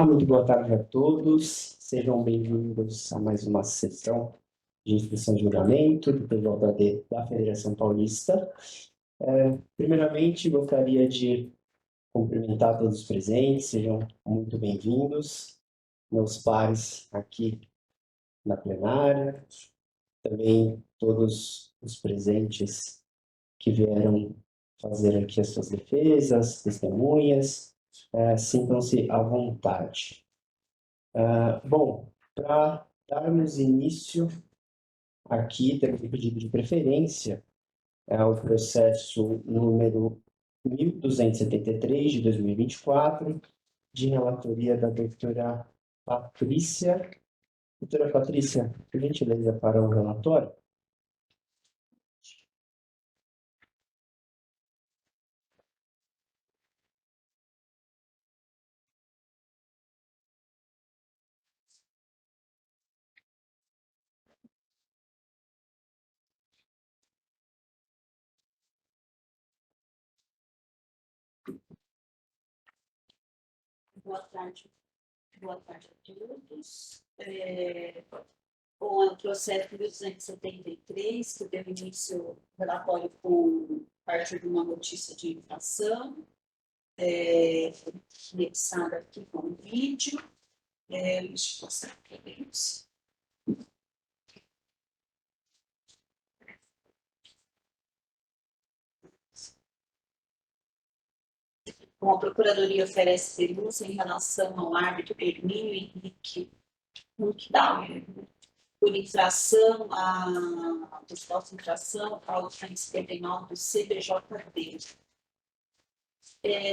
muito boa tarde a todos. Sejam bem-vindos a mais uma sessão de inscrição de julgamento do PJD da Federação Paulista. Primeiramente, gostaria de cumprimentar todos os presentes, sejam muito bem-vindos, meus pares aqui na plenária, também todos os presentes que vieram fazer aqui as suas defesas, testemunhas, sintam-se à vontade. Bom, para darmos início aqui, temos um pedido de preferência ao processo número 1273 de 2024, de relatoria da doutora Patrícia. Doutora Patrícia, por gentileza, para o relatório. Boa tarde a todos. Bom, é o processo 1273, que deu início ao relatório com parte de uma notícia de infração, anexada aqui com o vídeo. Deixa eu passar para eles. Bom, a Procuradoria oferece denúncia em relação ao árbitro Hermínio Henrique Munkdauer, por infração ao 259 do CBJD.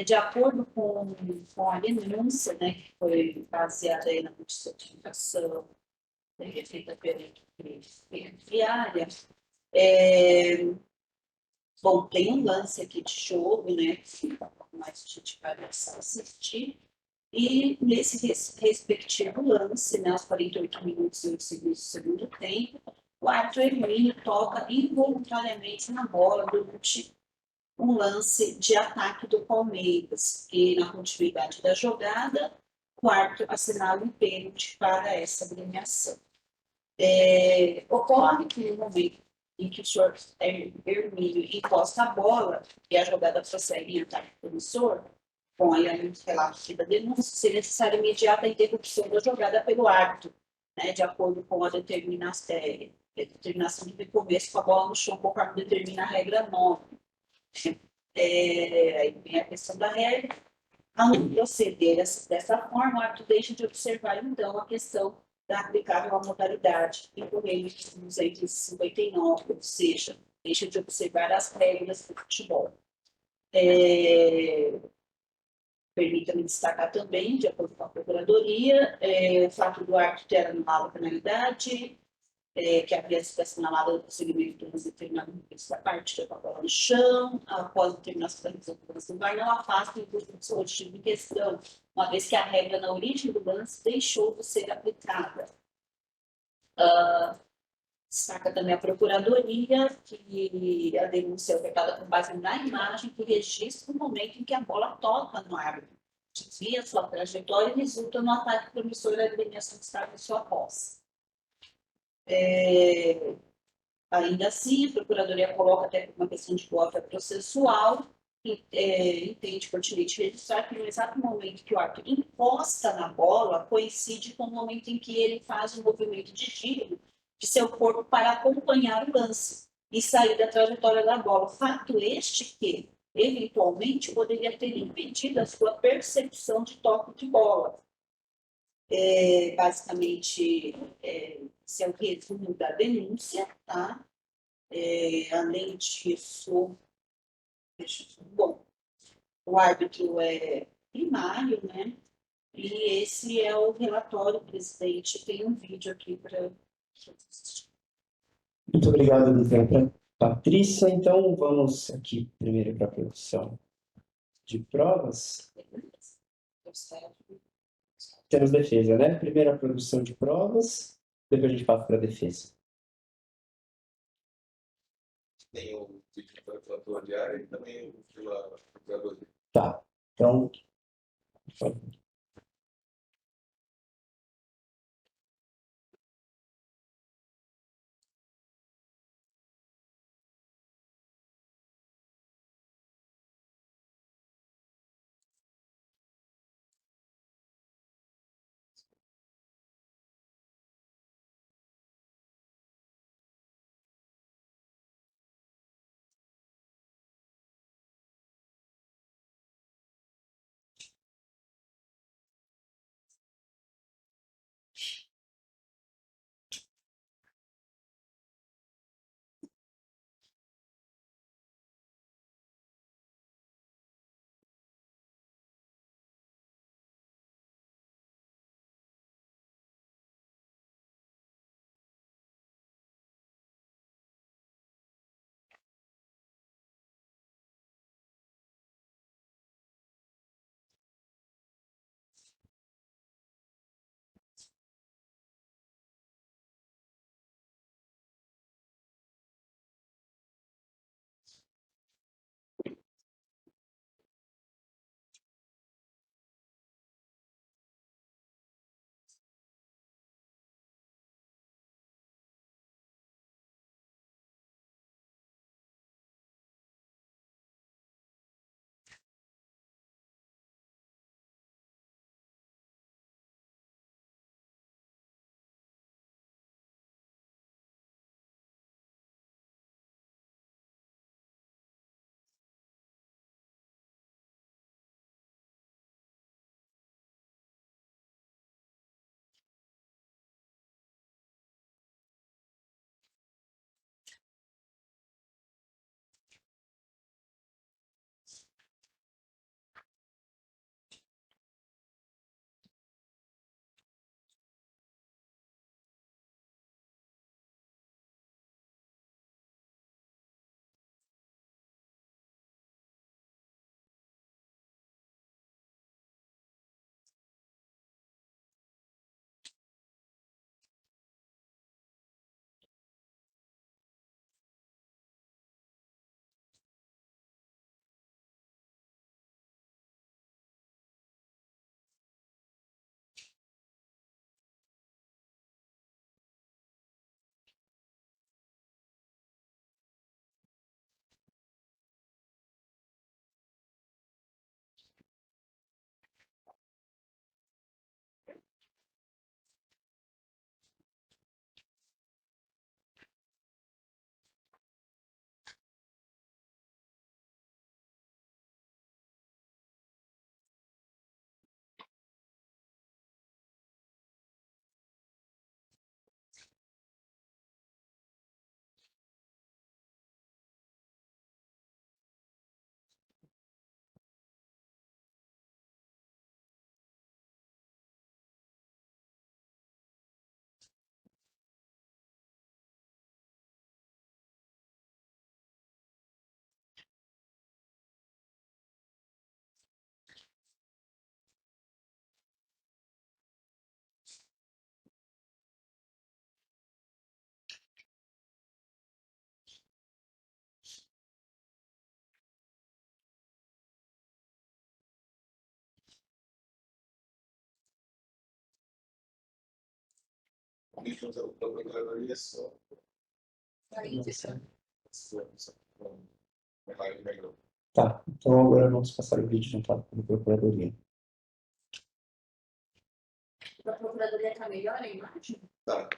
De acordo com a denúncia, né, que foi baseada aí na notificação feita pela equipe viária, bom, tem um lance aqui de jogo, né, que mais a gente vai assistir, e nesse respectivo lance, né, aos 48 minutos e 8 segundos do segundo tempo, o árbitro Hermínio toca involuntariamente na bola durante um lance de ataque do Palmeiras, e na continuidade da jogada, o árbitro assinala um pênalti para essa agremiação. Ocorre que no momento em que o senhor Hermínio encosta a bola e a jogada prossegue em ataque promissor, com a relato da denúncia, seria necessária imediata interrupção da jogada pelo árbitro, né, de acordo com a determinação de recomeço com a bola no chão, conforme determina a regra 9. Aí vem a questão da regra. Ao não proceder dessa forma, o árbitro deixa de observar, então, a questão da aplicável à modalidade incorrente de 259, ou seja, deixa de observar as regras do futebol. Permita-me destacar também, de acordo com a Procuradoria, o fato do árbitro ter anulado a penalidade, que havia sido assinalada no segmento dos determinados da partida com a bola no chão, após a terminação da resolvência do VAR, não afasta o dispositivo em questão, uma vez que a regra na origem do lance deixou de ser aplicada. Destaca também a Procuradoria que a denúncia é ofertada com base na imagem que registra o momento em que a bola toca no árbitro, desvia sua trajetória e resulta no ataque promissor da agremiação que está em sua posse. Ainda assim, a Procuradoria coloca até uma questão de cópia processual e entende pertinente registrar que no exato momento que o árbitro encosta na bola coincide com o momento em que ele faz o movimento de giro de seu corpo para acompanhar o lance e sair da trajetória da bola. Fato este que, eventualmente, poderia ter impedido a sua percepção de toque de bola. Basicamente, esse é o resumo da denúncia, tá? Além disso, bom, o árbitro é primário, né? E esse é o relatório, presidente. Tem um vídeo aqui para assistir. Muito obrigado, doutora Patrícia. Então, vamos aqui primeiro para a produção de provas. Temos defesa, né? Primeiro a produção de provas, depois a gente passa para a defesa. Tem o vídeo pela relator diária e também pela Procuradoria. Tá, então, por favor. bicho da procuradoria só. Tá, então agora vamos passar o vídeo juntado com a Procuradoria. A procuradoria está melhor a imagem? Tá.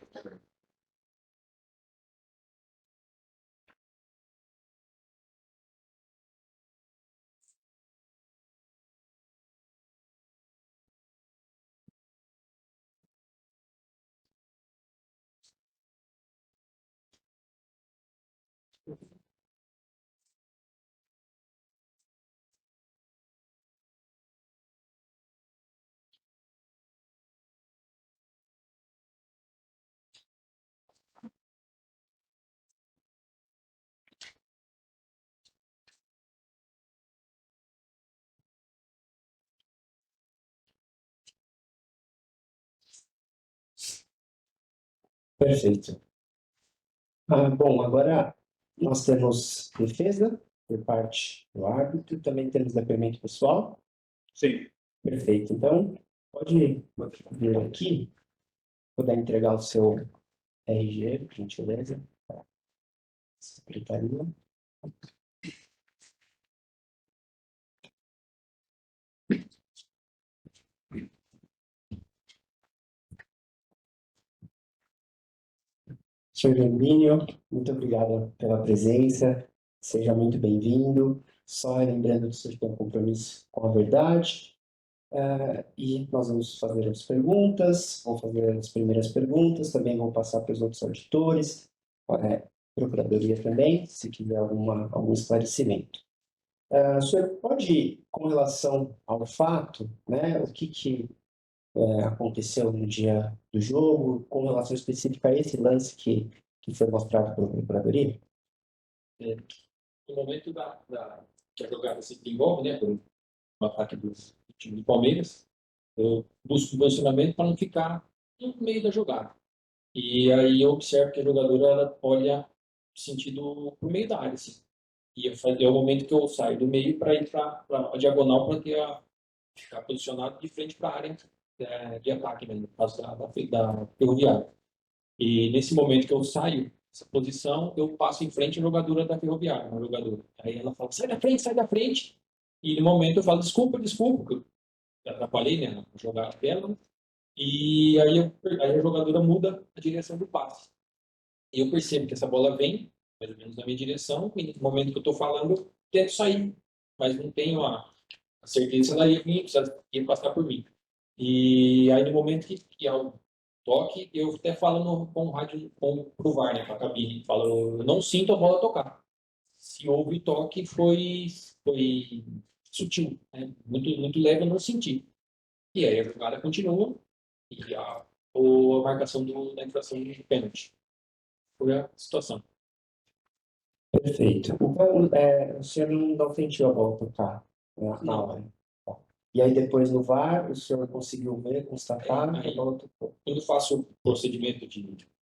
Perfeito. Bom, agora nós temos defesa por parte do árbitro, também temos depoimento pessoal. Sim. Perfeito. Então, pode vir aqui, poder entregar o seu RG, por gentileza, para a secretaria. Senhor Gemínio, muito obrigado pela presença, seja muito bem-vindo. Só lembrando que o senhor tem um compromisso com a verdade. E nós vamos fazer as perguntas, vou fazer as primeiras perguntas, também vou passar para os outros auditores, procuradoria também, se quiser algum esclarecimento. O senhor pode, com relação ao fato, né, o que aconteceu no dia do jogo, com relação específica a esse lance que foi mostrado pela procuradoria? No momento que a jogada se desenvolve, né, por um ataque do time do Palmeiras, eu busco um posicionamento para não ficar no meio da jogada. E aí eu observo que a jogadora ela olha sentido pro meio da área, assim. E é o momento que eu saio do meio para ir para a diagonal para ficar posicionado de frente para a área de ataque, né, no caso da Ferroviária. E nesse momento que eu saio dessa posição, eu passo em frente à jogadora da Ferroviária, uma jogadora. Aí ela fala, sai da frente, sai da frente. E no momento eu falo, desculpa, desculpa, porque eu atrapalhei, né, a jogada dela. E aí a jogadora muda a direção do passe. E eu percebo que essa bola vem, mais ou menos na minha direção, e no momento que eu estou falando, eu tento sair, mas não tenho a certeza se ela ia vir, se ela ia passar por mim. E aí no momento que é o toque, eu até falo com o rádio, pro VAR, né, para a cabine, falo, eu não sinto a bola tocar. Se houve toque, foi sutil, né? Muito leve, eu não senti. E aí a jogada continua e a marcação da infração de pênalti. Foi a situação. Perfeito. O senhor não sentiu a bola tocar na hora? Tá. E aí depois no VAR, o senhor conseguiu ver, constatar que a bola tocou? Quando eu faço o procedimento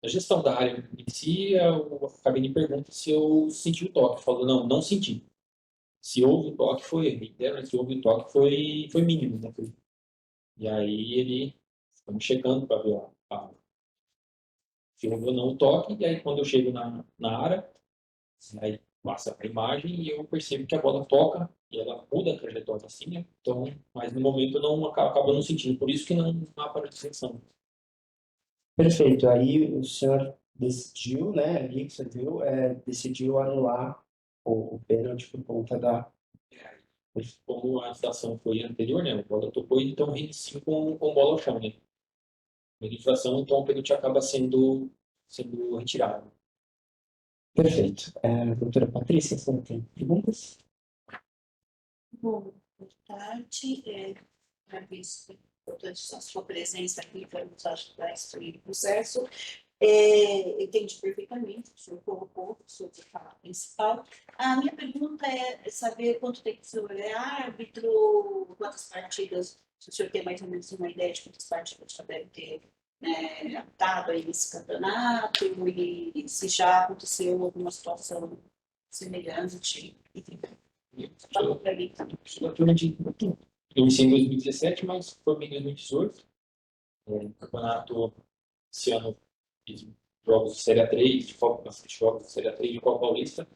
da gestão da área em si, a cabine pergunta se eu senti o toque. Eu falo, não, não senti. Se houve o toque, se houve o toque, foi mínimo. Né? E aí ele foi me checando para ver se houve ou não o toque. E aí quando eu chego na área, aí passa a imagem e eu percebo que a bola toca e ela muda a trajetória assim, né? Então, mas no momento eu não acabo não sentindo. Por isso que não há paralisação. Perfeito. Aí o senhor decidiu, né, ali que você viu, decidiu anular o pênalti por conta da... Como a situação foi anterior, né? A bola tocou, então reinicia com bola ao chão, né? A infração, então o pênalti acaba sendo retirado. Perfeito. Doutora Patrícia, você não tem perguntas? Bom, boa tarde. Agradeço a sua presença aqui para nos ajudar a instruir o processo. Entendi perfeitamente, o senhor colocou sobre a fala principal. A minha pergunta é saber quanto tempo o senhor é árbitro, quantas partidas, se o senhor tem mais ou menos uma ideia de quantas partidas já deve ter dado aí nesse campeonato, e se já aconteceu alguma situação semelhante. Falou para mim também. Eu iniciei em 2017, mas formei em 2018. O campeonato esse ano fiz jogos de Série A3, bastante jogos de Série A3 de Copa Paulista.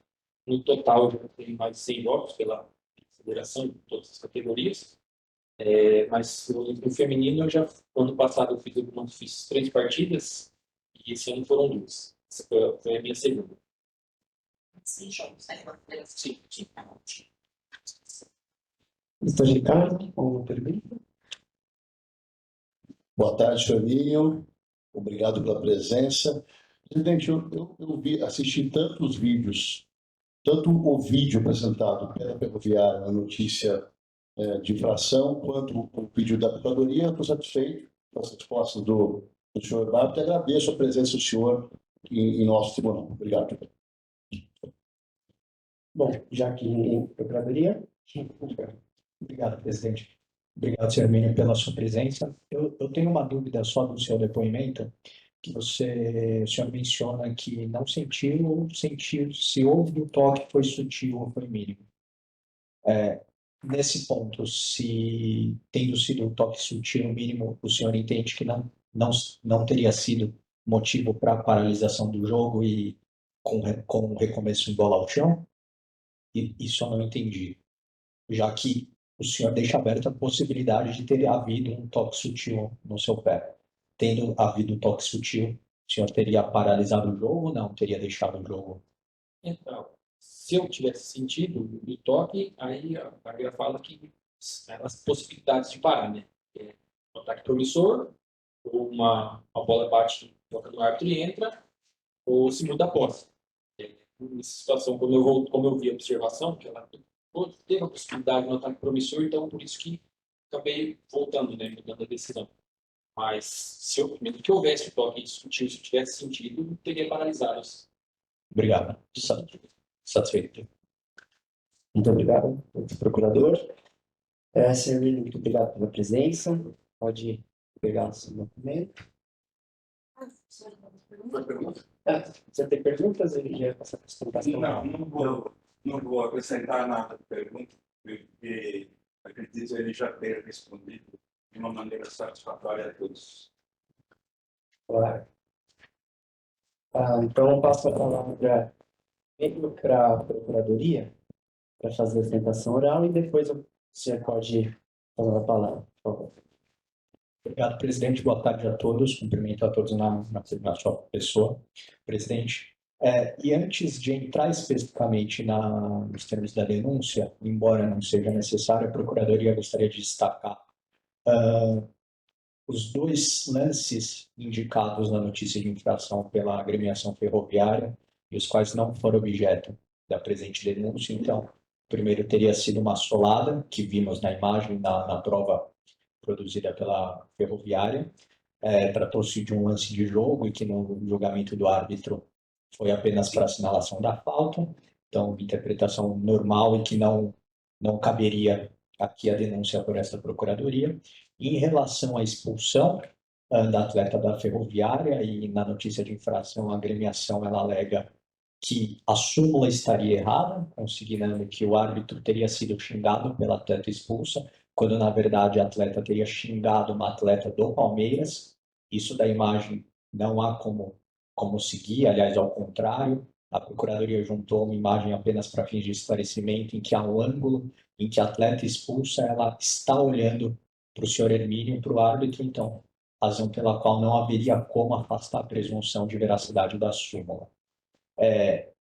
No total, eu já tenho mais de 100 jogos pela federação, de todas as categorias. Mas no feminino, ano passado, fiz 3 partidas e esse ano foram 2. Essa foi a minha segunda. 100 jogos, né? Sim. Mr. Ricardo, alguma pergunta? Boa tarde, Chorinho. Obrigado pela presença. Presidente, eu assisti tantos vídeos, tanto o vídeo apresentado pela Ferroviária na notícia de infração, quanto o vídeo da Procuradoria. Estou satisfeito com as respostas do senhor Bárbara e agradeço a presença do senhor em nosso tribunal. Obrigado. Bom, já que em Procuradoria. Obrigado, presidente. Obrigado, senhor Hermínio, pela sua presença. Eu tenho uma dúvida só do seu depoimento, que o senhor menciona que não sentiu ou sentiu, se houve o toque, foi sutil ou foi mínimo. Nesse ponto, se tendo sido um toque sutil ou mínimo, o senhor entende que não teria sido motivo para a paralisação do jogo e com o recomeço em bola ao chão? Isso eu não entendi. Já que o senhor deixa aberta a possibilidade de ter havido um toque sutil no seu pé. Tendo havido um toque sutil, o senhor teria paralisado o jogo ou não? Teria deixado o jogo? Então, se eu tivesse sentido o toque, aí a regra fala que as possibilidades de parar, né? Um ataque promissor, ou uma bola bate, toca no árbitro e entra, ou se muda a posse. Nessa situação, como eu vi a observação, que ela teve a possibilidade de um ataque promissor, então por isso que acabei voltando, né, mudando a decisão. Mas mesmo que houvesse o toque sutil, se eu tivesse sentido, eu teria paralisado. Obrigado. Satisfeito. Muito obrigado, procurador. Senhor Hermínio, muito obrigado pela presença. Pode pegar o seu documento. Você tem perguntas? Ele já passou a apresentação. Não vou acrescentar nada de pergunta, porque acredito que ele já tenha respondido de uma maneira satisfatória a todos. Claro. Então, eu passo a palavra para a Procuradoria para fazer a sustentação oral e depois o senhor pode falar a palavra, por favor. Obrigado, presidente. Boa tarde a todos. Cumprimento a todos na sua pessoa, presidente. E antes de entrar especificamente nos termos da denúncia, embora não seja necessário, a Procuradoria gostaria de destacar os 2 lances indicados na notícia de infração pela agremiação ferroviária e os quais não foram objeto da presente denúncia. Então, o primeiro teria sido uma solada, que vimos na imagem, na prova produzida pela ferroviária. Tratou-se de um lance de jogo e que no julgamento do árbitro foi apenas para assinalação da falta, então interpretação normal e que não caberia aqui a denúncia por essa procuradoria. Em relação à expulsão da atleta da ferroviária, e na notícia de infração a agremiação ela alega que a súmula estaria errada, consignando que o árbitro teria sido xingado pela atleta expulsa, quando na verdade a atleta teria xingado uma atleta do Palmeiras. Isso da imagem não há como seguir, aliás, ao contrário, a Procuradoria juntou uma imagem apenas para fins de esclarecimento, em que há um ângulo em que a atleta expulsa, ela está olhando para o senhor Hermínio e para o árbitro, então, razão pela qual não haveria como afastar a presunção de veracidade da súmula.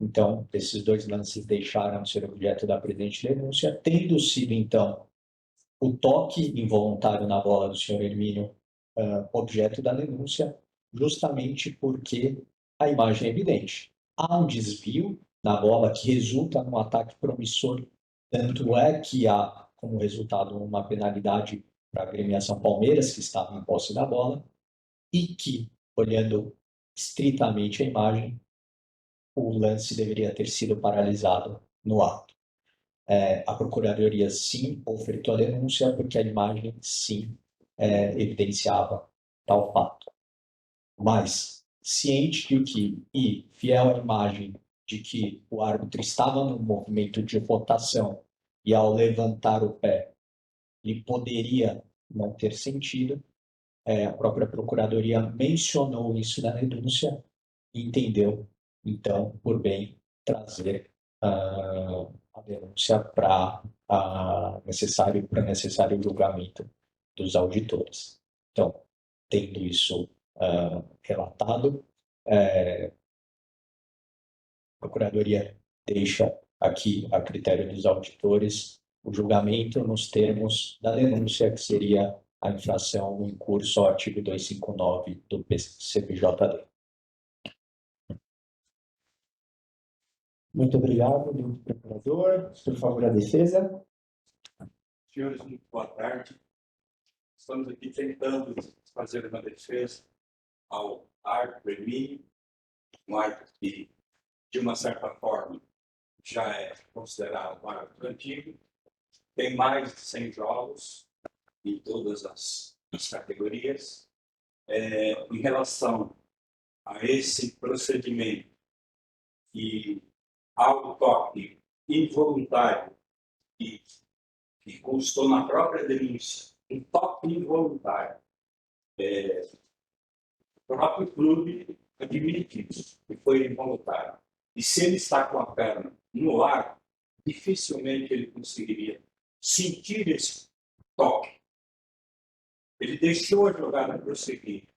Então, esses 2 lances deixaram de ser objeto da presente denúncia, tendo sido, então, o toque involuntário na bola do senhor Hermínio objeto da denúncia, justamente porque a imagem é evidente. Há um desvio na bola que resulta num ataque promissor, tanto é que há como resultado uma penalidade para a agremiação Palmeiras, que estava em posse da bola, e que, olhando estritamente a imagem, o lance deveria ter sido paralisado no ato. A Procuradoria, sim, ofertou a denúncia porque a imagem, sim, evidenciava tal fato. Mas, ciente de que, e fiel à imagem de que o árbitro estava num movimento de rotação e ao levantar o pé, ele poderia não ter sentido, a própria Procuradoria mencionou isso na denúncia e entendeu, então, por bem trazer a denúncia para necessário julgamento dos auditores. Então, tendo isso relatado, a Procuradoria deixa aqui a critério dos auditores o julgamento nos termos da denúncia, que seria a infração em curso ao artigo 259 do CPJD. Muito obrigado, doutor procurador. Por favor, a defesa. Senhores, muito boa tarde. Estamos aqui tentando fazer uma defesa ao árbitro Emílio, um árbitro que, de uma certa forma, já é considerado um árbitro antigo, tem mais de 100 jogos em todas as categorias. Em relação a esse procedimento e ao toque involuntário que constou na própria denúncia, um toque involuntário, o próprio clube admite isso, que foi involuntário. E se ele está com a perna no ar, dificilmente ele conseguiria sentir esse toque. Ele deixou a jogada prosseguir,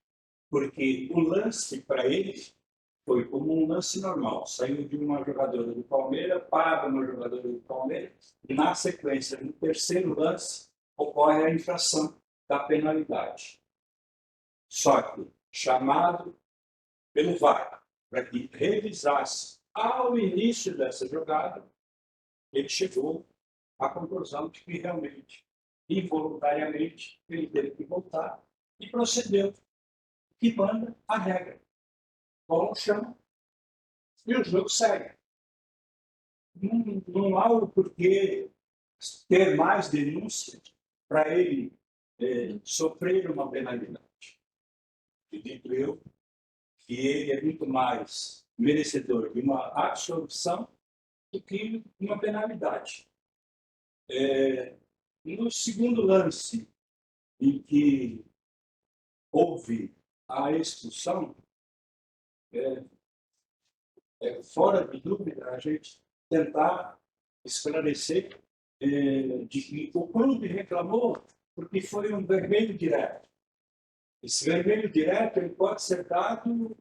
porque o lance para ele foi como um lance normal. Saiu de uma jogadora do Palmeiras para uma jogadora do Palmeiras, e na sequência, no terceiro lance, ocorre a infração da penalidade. Só que, chamado pelo VAR para que revisasse ao início dessa jogada, ele chegou à conclusão de que realmente, involuntariamente, ele teve que voltar e procedeu, que manda a regra. Bola chama e o jogo segue. Não há o porquê ter mais denúncia para ele sofrer uma penalidade. Acredito eu que ele é muito mais merecedor de uma absolvição do que uma penalidade. No segundo lance, em que houve a expulsão, fora de dúvida, a gente tentar esclarecer de que o clube reclamou porque foi um vermelho direto. Esse vermelho direto ele pode ser dado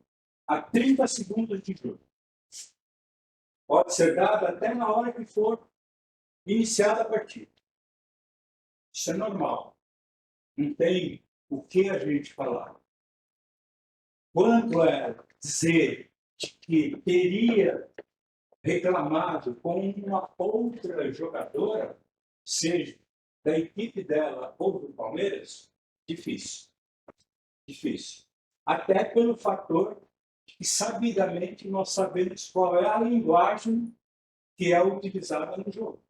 a 30 segundos de jogo. Pode ser dado até na hora que for iniciada a partida. Isso é normal. Não tem o que a gente falar. Quanto é dizer de que teria reclamado com uma outra jogadora, seja da equipe dela ou do Palmeiras, difícil. Difícil. Até pelo fator de que, sabidamente, nós sabemos qual é a linguagem que é utilizada no jogo.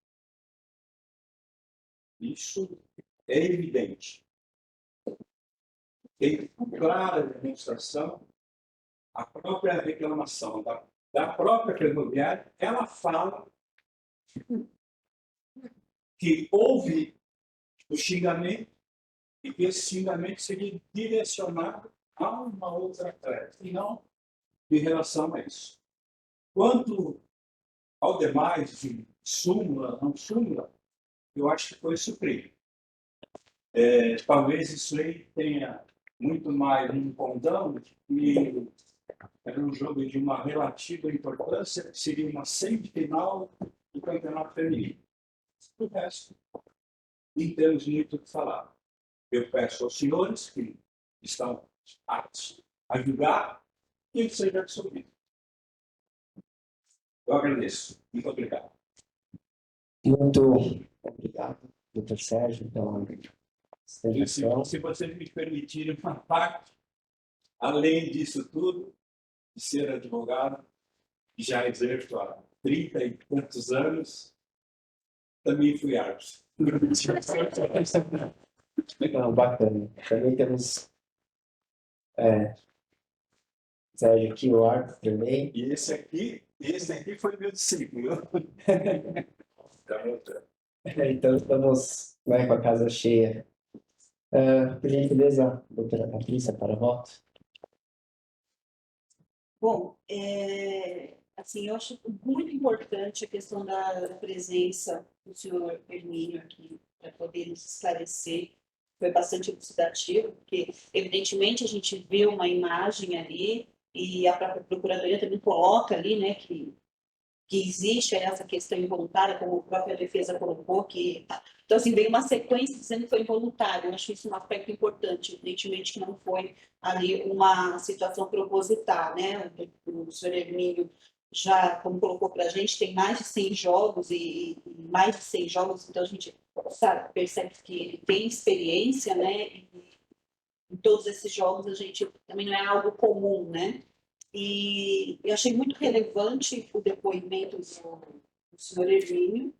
Isso é evidente. Tem clara demonstração, a própria reclamação da própria Ferroviária, ela fala que houve o xingamento e que esse xingamento seria direcionado a uma outra atleta, e não em relação a isso. Quanto ao demais, de súmula, não súmula, eu acho que foi suprido. Talvez isso aí tenha muito mais um condão, e era um jogo de uma relativa importância, que seria uma semifinal do Campeonato Feminino. O resto, não temos muito o que falar. Eu peço aos senhores que estão aptos a julgar que ele seja absolvido. Eu agradeço. Muito obrigado. Muito obrigado, doutor Sérgio, pela explicação. Se vocês me permitirem uma parte, além disso tudo, de ser advogado, já exerço há 30 e tantos anos, também fui árbitro. Não, bacana. Também temos Sérgio aqui, o árbitro também. E esse aqui foi meu discípulo. Então estamos com a casa cheia. Por gentileza, doutora Patrícia, para voto. Bom, assim, eu acho muito importante a questão da presença do senhor Hermínio aqui, para poder nos esclarecer. Foi bastante elucidativo, porque, evidentemente, a gente vê uma imagem ali, e a própria Procuradoria também coloca ali, né, que existe essa questão involuntária, como a própria defesa colocou, que... Então, assim, veio uma sequência dizendo que foi involuntário. Eu acho isso um aspecto importante, evidentemente que não foi ali uma situação proposital, né? O senhor Hermínio já, como colocou para a gente, tem mais de 100 jogos e mais de 100 jogos, então a gente sabe, percebe que ele tem experiência, né? E em todos esses jogos a gente também não é algo comum, né? E eu achei muito relevante o depoimento do senhor Hermínio,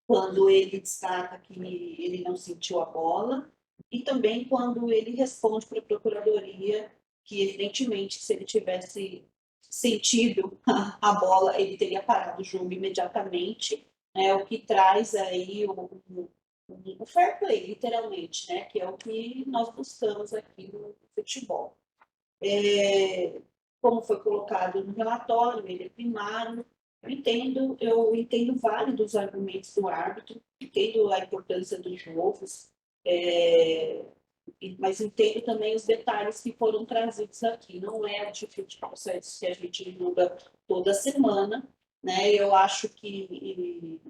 quando ele destaca que ele não sentiu a bola, e também quando ele responde para a Procuradoria que, evidentemente, se ele tivesse sentido a bola, ele teria parado o jogo imediatamente, né, o que traz aí o fair play, literalmente, né, que é o que nós buscamos aqui no futebol. Como foi colocado no relatório, ele é primário. Eu entendo válidos os argumentos do árbitro, entendo a importância dos jogos, mas entendo também os detalhes que foram trazidos aqui. Não é o tipo de processo que a gente julga toda semana, né? Eu acho que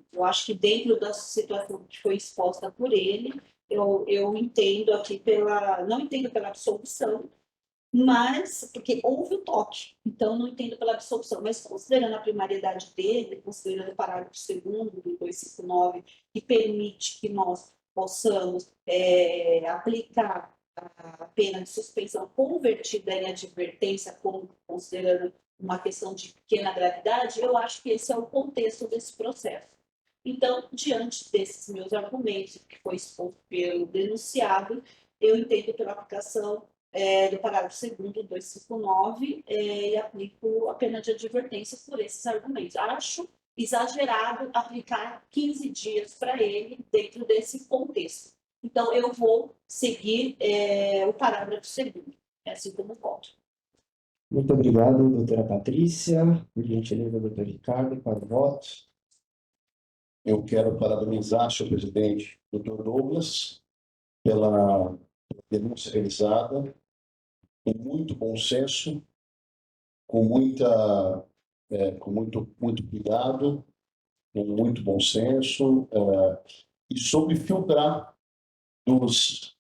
dentro da situação que foi exposta por ele, eu entendo aqui não entendo pela absolução, mas, porque houve o toque, então não entendo pela absolução, mas considerando a primariedade dele, considerando o parágrafo 2º do 259, que permite que nós possamos aplicar a pena de suspensão convertida em advertência, considerando uma questão de pequena gravidade, eu acho que esse é o contexto desse processo. Então, diante desses meus argumentos, que foi exposto pelo denunciado, eu entendo pela aplicação do parágrafo 2º do 259 e aplico a pena de advertência por esses argumentos. Acho exagerado aplicar 15 dias para ele dentro desse contexto. Então, eu vou seguir o parágrafo 2º, assim como voto. Muito obrigado, doutora Patrícia. Por gentileza, doutor Ricardo, para o voto. Eu quero parabenizar, senhor presidente, doutor Douglas, pela denúncia realizada, com muito bom senso, com muito cuidado, com muito bom senso, e soube filtrar dos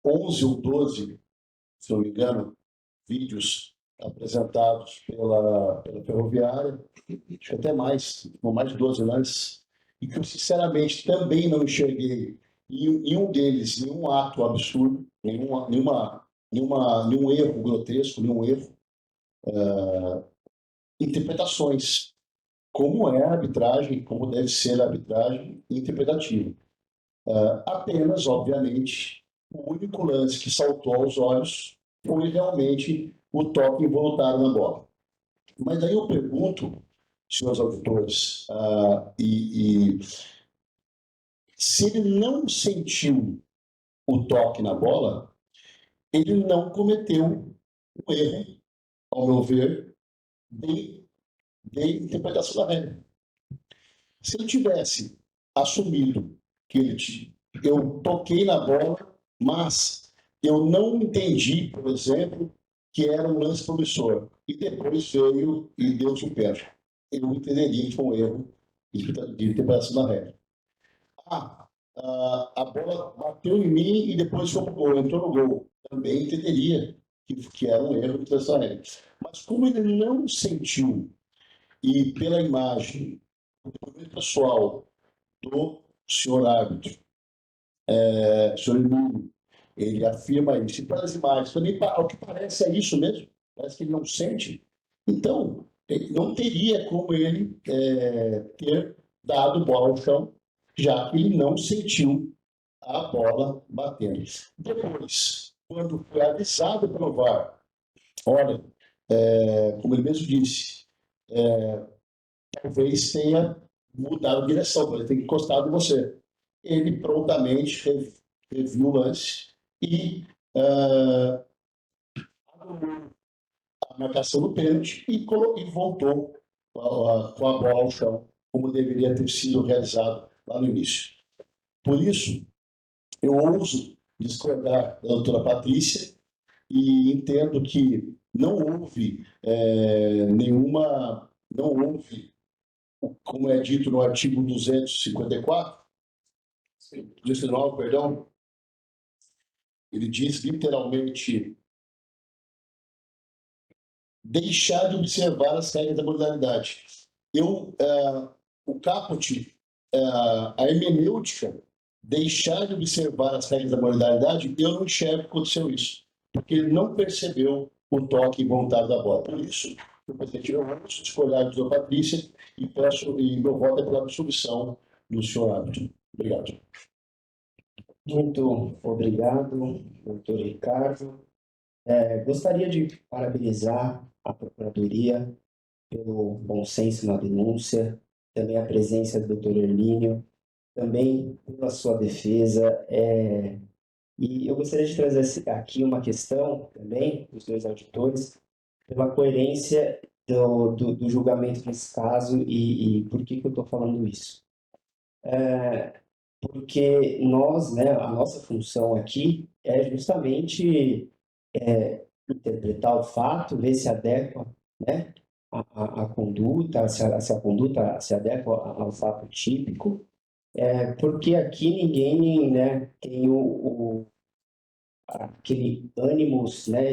11 ou 12, se não me engano, vídeos apresentados pela Ferroviária, acho que até mais, com mais de 12 lances, e que eu, sinceramente, também não enxerguei em um deles nenhum ato absurdo, nenhum erro grotesco, nenhum erro, interpretações, como é a arbitragem, como deve ser a arbitragem interpretativa. Apenas, obviamente, o único lance que saltou aos olhos foi realmente o toque involuntário na bola. Mas aí eu pergunto, senhores auditores, se ele não sentiu o toque na bola, ele não cometeu um erro, ao meu ver, de interpretação da regra. Se ele tivesse assumido que eu toquei na bola, mas eu não entendi, por exemplo, que era um lance promissor, e depois veio e deu-se um pé, eu entenderia que foi um erro de interpretação da regra. A bola bateu em mim e depois foi pro gol, entrou no gol. Também entenderia que era um erro de interpretação da regra. Mas como ele não sentiu, e pela imagem, o depoimento pessoal do senhor árbitro, senhor Emílio, ele afirma isso, e pelas imagens, também, ao que parece é isso mesmo, parece que ele não sente. Então, não teria como ele ter dado bola ao chão, já que ele não sentiu a bola batendo. Depois, quando foi avisado pelo VAR, olha, como ele mesmo disse, talvez tenha mudado a direção, ele tem encostado em você. Ele prontamente reviu o lance e a marcação do pênalti e voltou com a bola ao chão, como deveria ter sido realizado lá no início. Por isso, eu ouso discordar da doutora Patrícia e entendo que não houve não houve, como é dito no artigo 254, 209, perdão, ele diz literalmente deixar de observar as regras da modalidade. O caput, a hermenêutica, deixar de observar as regras da modalidade, eu não enxergo que aconteceu isso, porque ele não percebeu o toque voltado da bola. Por isso, o presidente Leôncio discordar da doutora Patrícia e meu voto é pela absolvição do senhor árbitro. Obrigado. Muito obrigado, doutor Ricardo. Gostaria de parabenizar a Procuradoria pelo bom senso na denúncia, também a presença do doutor Hermínio, também pela sua defesa. E eu gostaria de trazer aqui uma questão também dos dois auditores, pela coerência do julgamento nesse caso e por que eu estou falando isso. Porque nós, né, a nossa função aqui é justamente interpretar o fato, ver se adequa, né, a conduta, se a conduta se adequa ao fato típico, porque aqui ninguém, né, tem aquele ânimos, né,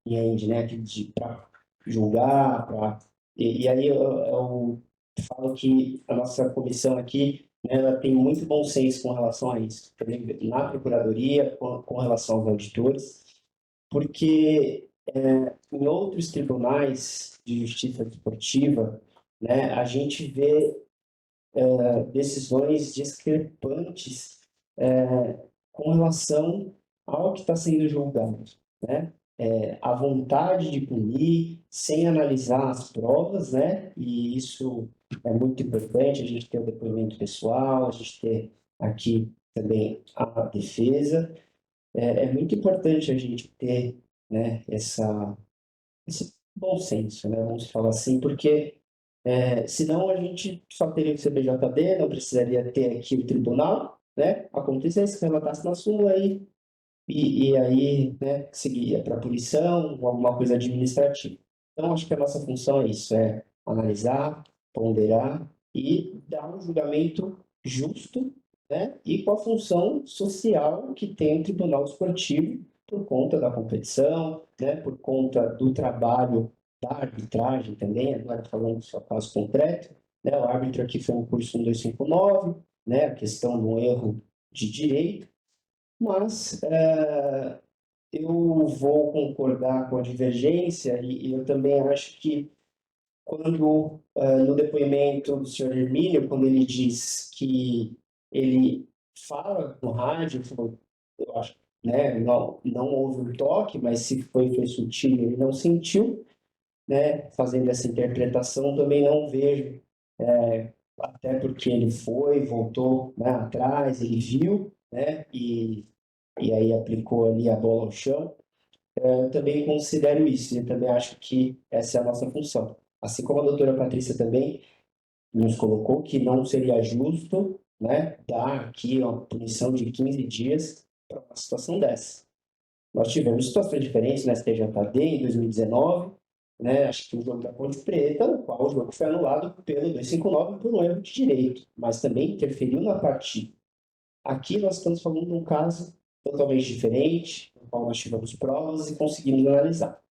né, para julgar, e aí eu falo que a nossa comissão aqui, né, ela tem muito bom senso com relação a isso, também na Procuradoria, com relação aos auditores, porque em outros tribunais de justiça desportiva, né, a gente vê decisões discrepantes com relação ao que está sendo julgado, né? A vontade de punir sem analisar as provas, né? E isso é muito importante, a gente ter o depoimento pessoal, a gente ter aqui também a defesa. É muito importante a gente ter, né, esse bom senso, né? Vamos falar assim, porque senão a gente só teria o CBJD, não precisaria ter aqui o tribunal, né? Acontecesse, relatasse na súmula aí, e aí, né, seguia para a punição ou alguma coisa administrativa. Então, acho que a nossa função é isso, é analisar, ponderar e dar um julgamento justo, né, e com a função social que tem o Tribunal Esportivo por conta da competição, né, por conta do trabalho da arbitragem também, agora falando do seu caso concreto, né, o árbitro aqui foi um curso 1259, né, a questão do erro de direito, mas eu vou concordar com a divergência e eu também acho que quando, no depoimento do senhor Hermínio, quando ele diz que ele fala no rádio, eu acho, né, não houve um toque, mas se foi sutil, ele não sentiu, né, fazendo essa interpretação, também não vejo, até porque ele foi, voltou, né, atrás, ele viu, né, e aí aplicou ali a bola ao chão. Eu também considero isso, e também acho que essa é a nossa função. Assim como a doutora Patrícia também nos colocou que não seria justo, né, dar aqui uma punição de 15 dias para uma situação dessa. Nós tivemos situações diferentes na STJD em 2019, né, acho que o jogo da Ponte Preta, no qual o jogo foi anulado pelo 259 por um erro de direito, mas também interferiu na partida. Aqui nós estamos falando de um caso totalmente diferente, no qual nós tivemos provas e conseguimos analisar.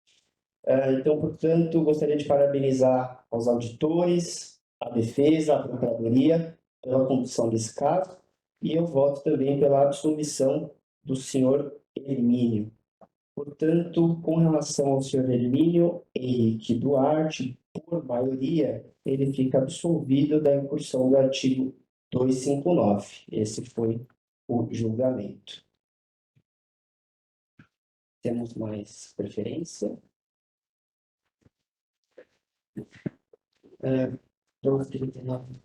Então, portanto, gostaria de parabenizar aos auditores, a defesa, a procuradoria, pela condução desse caso, e eu voto também pela absolvição do senhor Hermínio. Portanto, com relação ao senhor Hermínio Henrique Duarte, por maioria, ele fica absolvido da incursão do artigo 259. Esse foi o julgamento. Temos mais preferência? 12h39.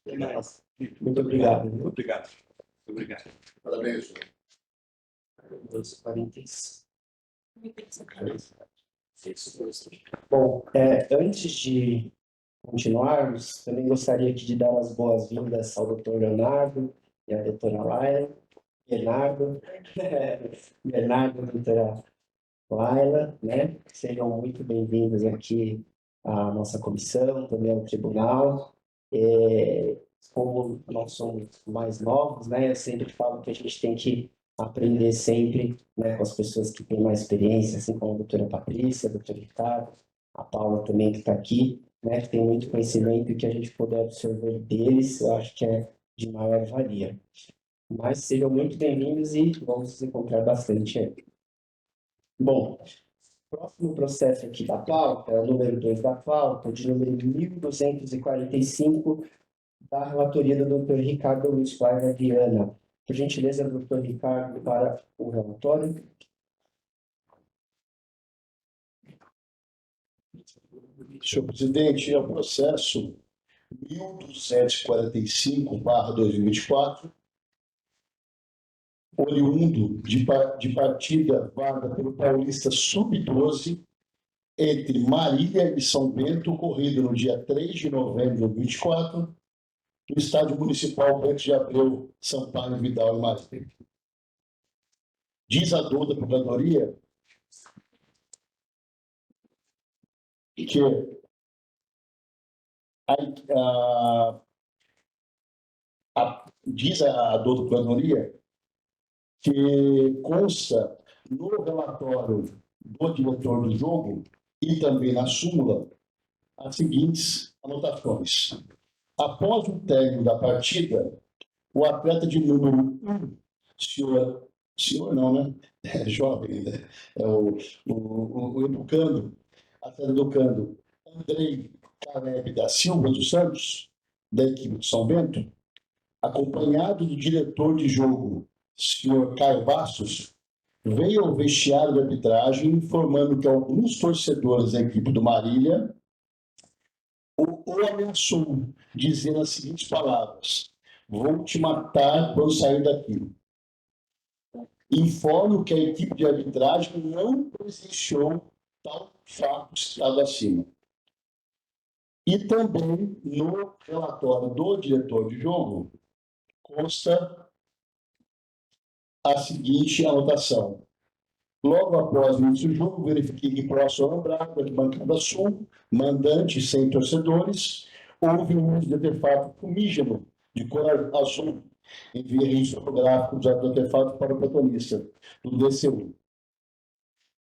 Até mais. Muito obrigado. Viu? Obrigado. Obrigado. Parabéns. 12h45. Bom, antes de continuarmos, também gostaria aqui de dar as boas-vindas ao Dr. Leonardo e à doutora Laila. Bernardo, doutora Laila, né? Sejam muito bem-vindos aqui à nossa comissão, também ao tribunal. Como nós somos mais novos, né? Eu sempre falo que a gente tem que aprender sempre, né, com as pessoas que têm mais experiência, assim como a doutora Patrícia, a doutora Ricardo, a Paula também que está aqui, né? Que tem muito conhecimento e que a gente puder absorver deles, eu acho que é de maior valia. Mas sejam muito bem-vindos e vamos nos encontrar bastante aí. Bom, próximo processo aqui da pauta, é o número 2 da pauta, de número 1245, da relatoria do Dr. Ricardo Luiz Flávio Viana. Por gentileza, Dr. Ricardo, para o relatório. Senhor presidente, é o processo 1245/2024, oriundo de partida vaga pelo Paulista Sub-12 entre Marília e São Bento, ocorrido no dia 3 de novembro de 2024, no Estádio Municipal Bento de Abreu, Sampaio, Vidal e Marília. Diz a dor da Procuradoria que diz a dor da Procuradoria que consta no relatório do diretor do jogo e também na súmula as seguintes anotações. Após o término da partida, o atleta de número 1, senhor não, né? É jovem ainda, é o educando, atleta educando, Andrei Caleb da Silva dos Santos, da equipe de São Bento, acompanhado do diretor de jogo, senhor Caio Bastos, veio ao vestiário de arbitragem informando que alguns torcedores da equipe do Marília o ameaçou, dizendo as seguintes palavras: vou te matar quando sair daqui. Informo que a equipe de arbitragem não presenciou tal fato citado acima. E também no relatório do diretor de jogo consta a seguinte anotação. Logo após o início do jogo, verifiquei que próximo ao Andrade, de bancada sul, mandante sem torcedores, houve um uso de artefato fumígeno de cor azul. Enviei registro fotográfico usado do artefato para o protagonista do DCU.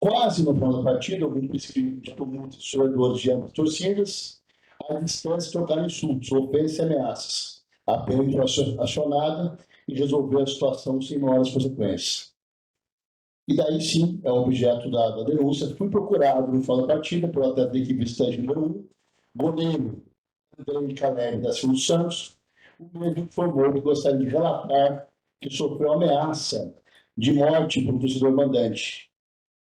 Quase no final da partida, algum princípio de tumulto de torcedores de ambas torcidas, à distância trocaram insultos, ofensas e ameaças. A PM foi acionada e resolveu a situação sem maiores consequências. E daí sim, é o objeto da denúncia. Fui procurado no final da partida pelo atleta da equipe estande número 1, goleiro André Caleb da Silva dos Santos. O mesmo informou que gostaria de relatar que sofreu ameaça de morte por um torcedor mandante.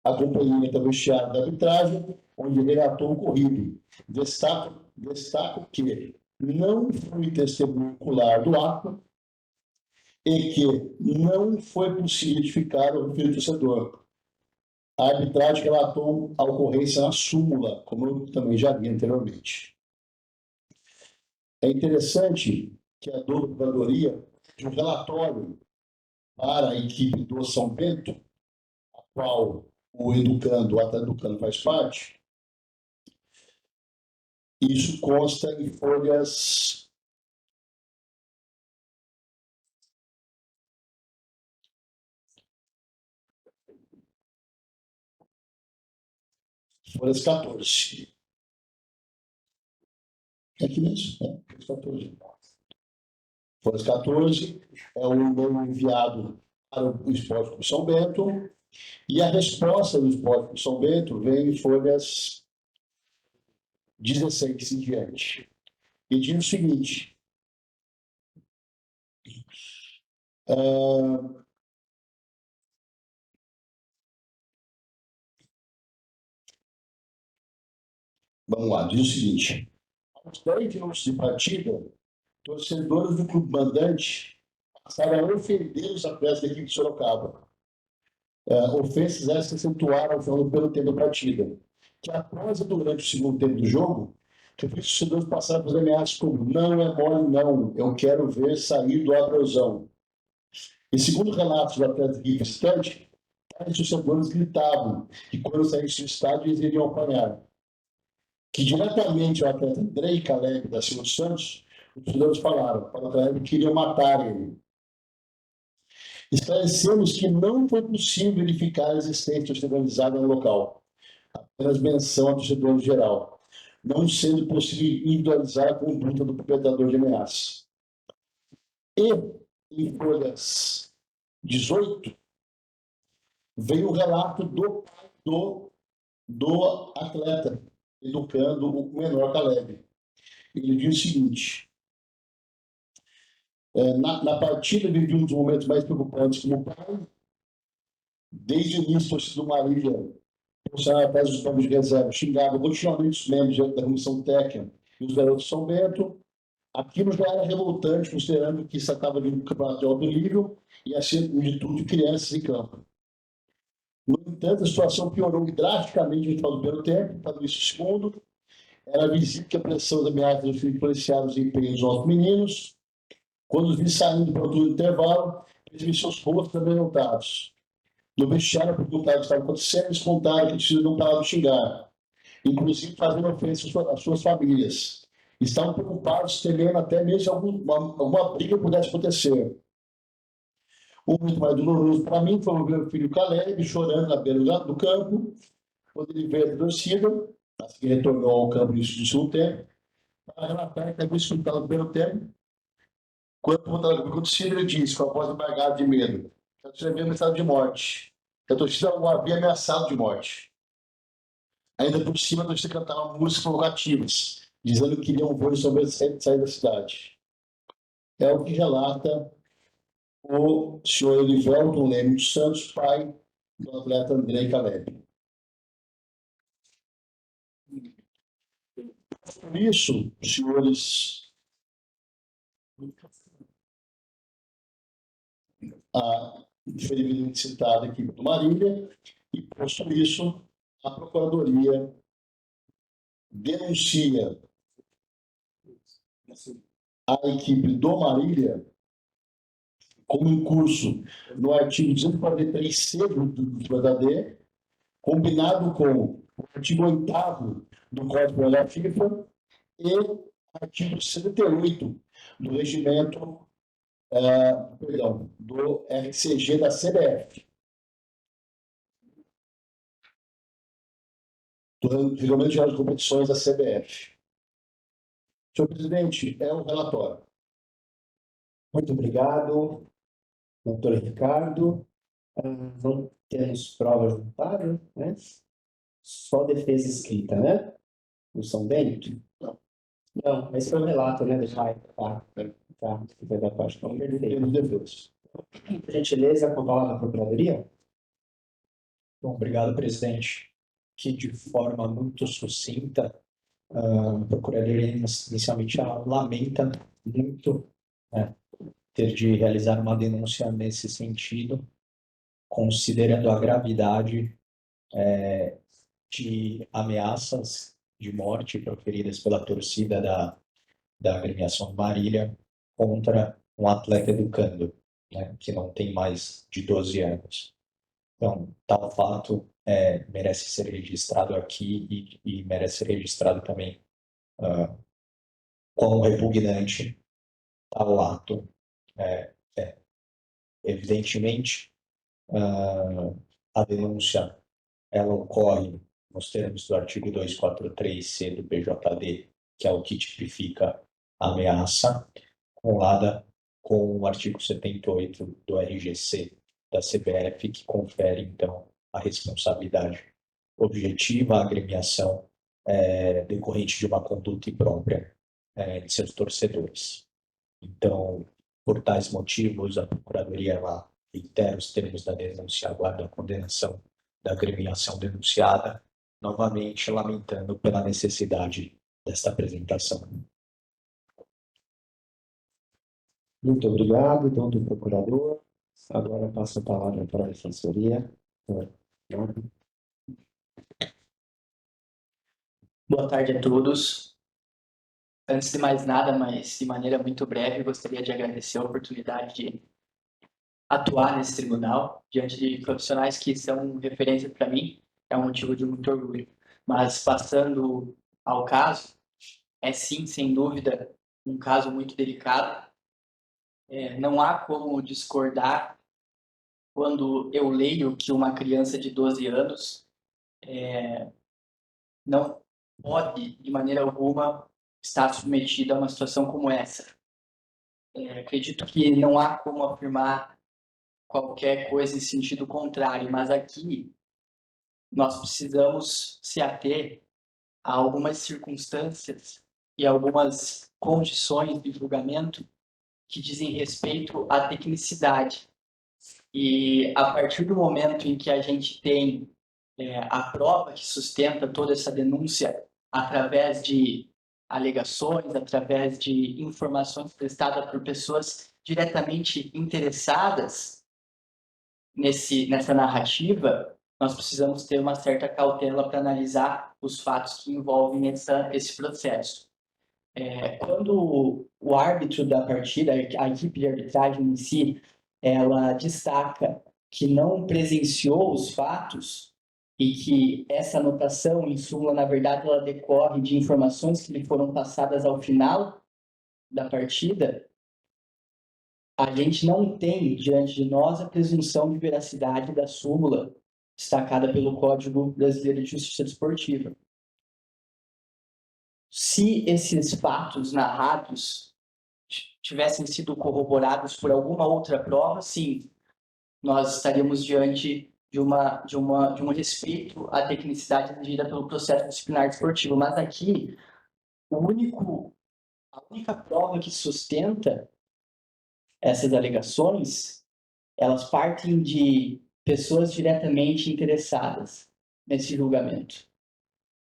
Acompanhei até o vestiário da arbitragem, onde relatou o ocorrido. Destaco que não fui testemunho ocular do ato e que não foi possível identificar o referido torcedor. A arbitragem relatou a ocorrência na súmula, como eu também já vi anteriormente. É interessante que a Procuradoria de um relatório para a equipe do São Bento, a qual o atleta educando faz parte, isso consta em folhas 14. É aqui mesmo, folhas 14. Folhas 14 é o e-mail enviado para o Esporte Clube São Bento e a resposta do Esporte Clube São Bento vem em folhas 16 em diante. E diz o seguinte: vamos lá, diz o seguinte: Após 10 minutos de partida, torcedores do clube mandante passaram a ofender os atletas da equipe de Sorocaba. Ofensas essas se acentuaram ao final do primeiro tempo da partida, que após e durante o segundo tempo do jogo, os torcedores passaram a fazer ameaças como: não é mole não, eu quero ver sair do Abrauzão. E segundo relatos do atleta da equipe visitante, os torcedores gritavam que quando saíssem do estádio eles iriam apanhar. Que diretamente o atleta Andrei Caleb da Silva dos Santos, os torcedores falaram para o Caleb que iriam matar ele. Esclarecemos que não foi possível verificar a existência de torcida organizada no local, apenas menção a torcedor em geral, não sendo possível individualizar a conduta do perpetrador de ameaça. E, em folhas 18, veio o relato do pai do atleta, educando o menor Caleb. Ele diz o seguinte: na partida vivi um dos momentos mais preocupantes como pai. Desde o início, o torcedor do Marília, funcionário atrás dos campos de reserva, xingava continuamente os membros da comissão técnica e os garotos de São Bento. Aquilo já era revoltante, considerando que se tratava de um campeonato de alto nível e acima de tudo de crianças em campo. No entanto, a situação piorou drasticamente no final do primeiro tempo, para o início do segundo. Era visível que a pressão das ameaças dos filhos policiais desempenham os nossos meninos. Quando os vi saindo para o turno de intervalo, eles vi seus rostos amedrontados. No vestiário, perguntaram o que estava acontecendo, eles contaram que eles não paravam de xingar, inclusive fazendo ofensa às suas famílias. Estavam preocupados, temendo até mesmo alguma briga pudesse acontecer. O momento mais doloroso para mim foi ver o filho Caleb chorando na beira do campo, quando ele veio a torcida, assim que retornou ao campo no segundo tempo, para relatar que havia escutado no primeiro tempo. Quando voltaram a torcida, ele disse, com a voz embargada de medo, que a torcida havia ameaçado de morte, que a torcida o havia ameaçado de morte. Ainda por cima, a torcida cantava músicas provocativas, dizendo que queriam ver sobre sair da cidade. É o que relata o senhor Elivelton Leme dos Santos, pai do atleta Andrei Caleb. Por isso, os senhores, a infelizmente citada equipe do Marília, e posto isso, a Procuradoria denuncia a equipe do Marília como incurso no artigo 243C do PDD, combinado com o artigo 8º do Código Penal da FIFA e artigo 78 do regimento, do RCG da CBF, do Regulamento Geral de Competições da CBF. Senhor presidente, é o relatório. Muito obrigado, doutor Ricardo. Não temos prova juntada, né? Só defesa escrita, né? Do São Bento? Não, esse foi o relato, né, do pai. Tá, foi da parte. Então, perfeito. Por gentileza, com a palavra da Procuradoria. Bom, obrigado, presidente. Que de forma muito sucinta, a Procuradoria inicialmente lamenta muito, né, ter de realizar uma denúncia nesse sentido, considerando a gravidade de ameaças de morte proferidas pela torcida da agremiação Marília contra um atleta educando, né, que não tem mais de 12 anos. Então, tal fato merece ser registrado aqui e merece ser registrado também quão repugnante tal ato. Evidentemente, a denúncia ela ocorre nos termos do artigo 243C do PJD, que é o que tipifica a ameaça, colada com o artigo 78 do RGC da CBF, que confere, então, a responsabilidade objetiva à agremiação decorrente de uma conduta imprópria de seus torcedores. Então, por tais motivos, a Procuradoria reitera os termos da denúncia, aguarda a condenação da agremiação denunciada, novamente lamentando pela necessidade desta apresentação. Muito obrigado, doutor procurador. Agora passo a palavra para a defensoria. Boa tarde a todos. Antes de mais nada, mas de maneira muito breve, gostaria de agradecer a oportunidade de atuar nesse tribunal diante de profissionais que são referência para mim. É um motivo de muito orgulho. Mas passando ao caso, é sim, sem dúvida, um caso muito delicado. Não há como discordar quando eu leio que uma criança de 12 anos não pode, de maneira alguma, estar submetida a uma situação como essa. Acredito que não há como afirmar qualquer coisa em sentido contrário, mas aqui nós precisamos se ater a algumas circunstâncias e algumas condições de julgamento que dizem respeito à tecnicidade. E a partir do momento em que a gente tem a prova que sustenta toda essa denúncia através de alegações, através de informações prestadas por pessoas diretamente interessadas nessa narrativa, nós precisamos ter uma certa cautela para analisar os fatos que envolvem esse processo. Quando o árbitro da partida, a equipe de arbitragem em si, ela destaca que não presenciou os fatos e que essa anotação em súmula, na verdade, ela decorre de informações que lhe foram passadas ao final da partida, a gente não tem diante de nós a presunção de veracidade da súmula destacada pelo Código Brasileiro de Justiça Desportiva. Se esses fatos narrados tivessem sido corroborados por alguma outra prova, sim, nós estaríamos diante de um respeito à tecnicidade exigida pelo processo disciplinar desportivo. Mas aqui, a única prova que sustenta essas alegações, elas partem de pessoas diretamente interessadas nesse julgamento.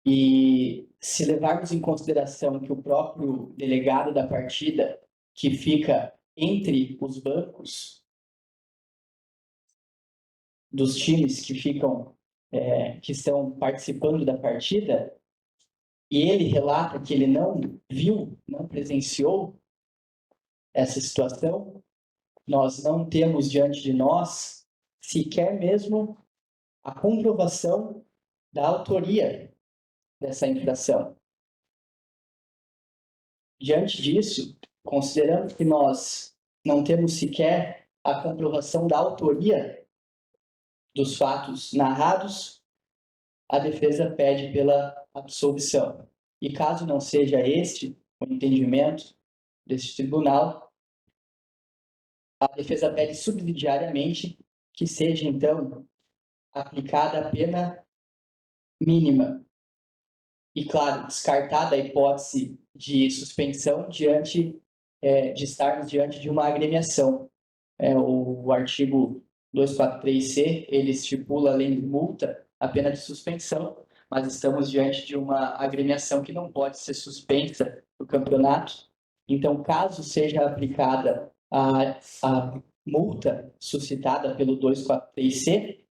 E se levarmos em consideração que o próprio delegado da partida, que fica entre os bancos dos times que estão participando da partida, e ele relata que ele não viu, não presenciou essa situação, nós não temos diante de nós sequer mesmo a comprovação da autoria dessa infração. Diante disso, considerando que nós não temos sequer a comprovação da autoria dos fatos narrados, a defesa pede pela absolvição. E caso não seja este o entendimento deste tribunal, a defesa pede subsidiariamente que seja, então, aplicada a pena mínima. E, claro, descartada a hipótese de suspensão de estarmos diante de uma agremiação. O artigo 243C, ele estipula, além de multa, a pena de suspensão, mas estamos diante de uma agremiação que não pode ser suspensa do campeonato. Então, caso seja aplicada a multa suscitada pelo 243C,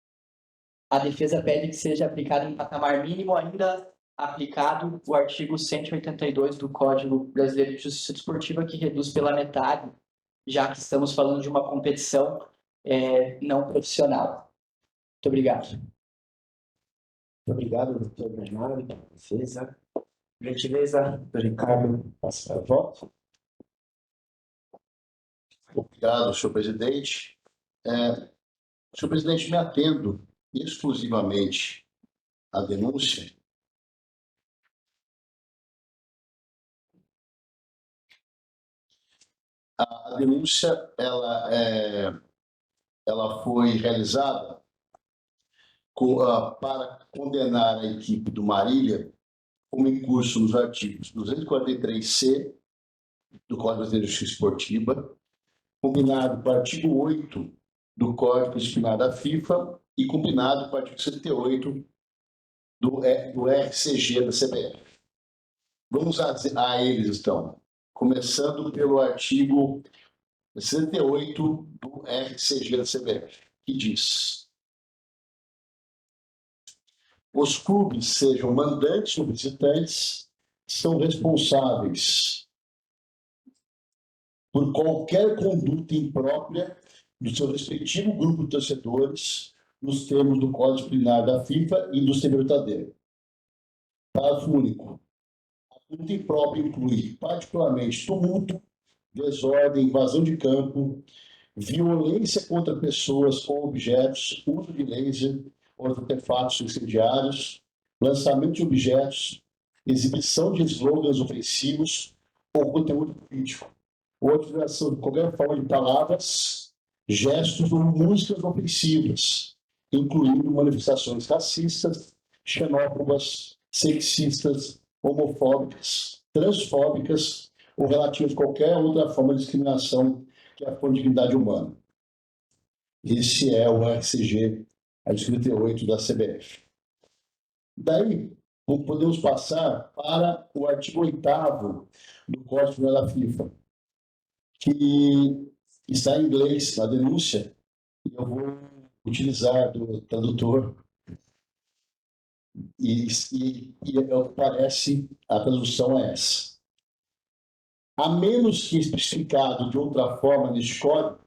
a defesa pede que seja aplicada em patamar mínimo, ainda aplicado o artigo 182 do Código Brasileiro de Justiça Desportiva, que reduz pela metade, já que estamos falando de uma competição não profissional. Muito obrigado. Muito obrigado, doutor Bernardo, pela defesa. Por gentileza, doutor Ricardo, passa o voto. Obrigado, senhor presidente. Senhor presidente, me atendo exclusivamente à denúncia. A denúncia ela foi realizada para condenar a equipe do Marília como incurso nos artigos 243C do Código Brasileiro de Justiça Esportiva, combinado com o artigo 8 do Código Disciplinar da FIFA e combinado com o artigo 78 do RCG da CBF. Vamos a eles, então. Começando pelo artigo 68 do RCG da CBF, que diz: os clubes, sejam mandantes ou visitantes, são responsáveis por qualquer conduta imprópria do seu respectivo grupo de torcedores, nos termos do Código Disciplinar da FIFA e do CBJD. Parágrafo único. A conduta imprópria inclui, particularmente, tumulto, desordem, invasão de campo, violência contra pessoas ou objetos, uso de laser ou artefatos incendiários, lançamento de objetos, exibição de slogans ofensivos ou conteúdo político, ou a utilização de qualquer forma de palavras, gestos ou músicas ofensivas, incluindo manifestações racistas, xenófobas, sexistas, homofóbicas, transfóbicas ou relativas a qualquer outra forma de discriminação que afronte a dignidade humana. Esse é o RCG, artigo 38 da CBF. Daí, podemos passar para o artigo 8º do Código da FIFA, que está em inglês na denúncia, e eu vou utilizar do tradutor, e parece a tradução é essa. A menos que especificado de outra forma neste código,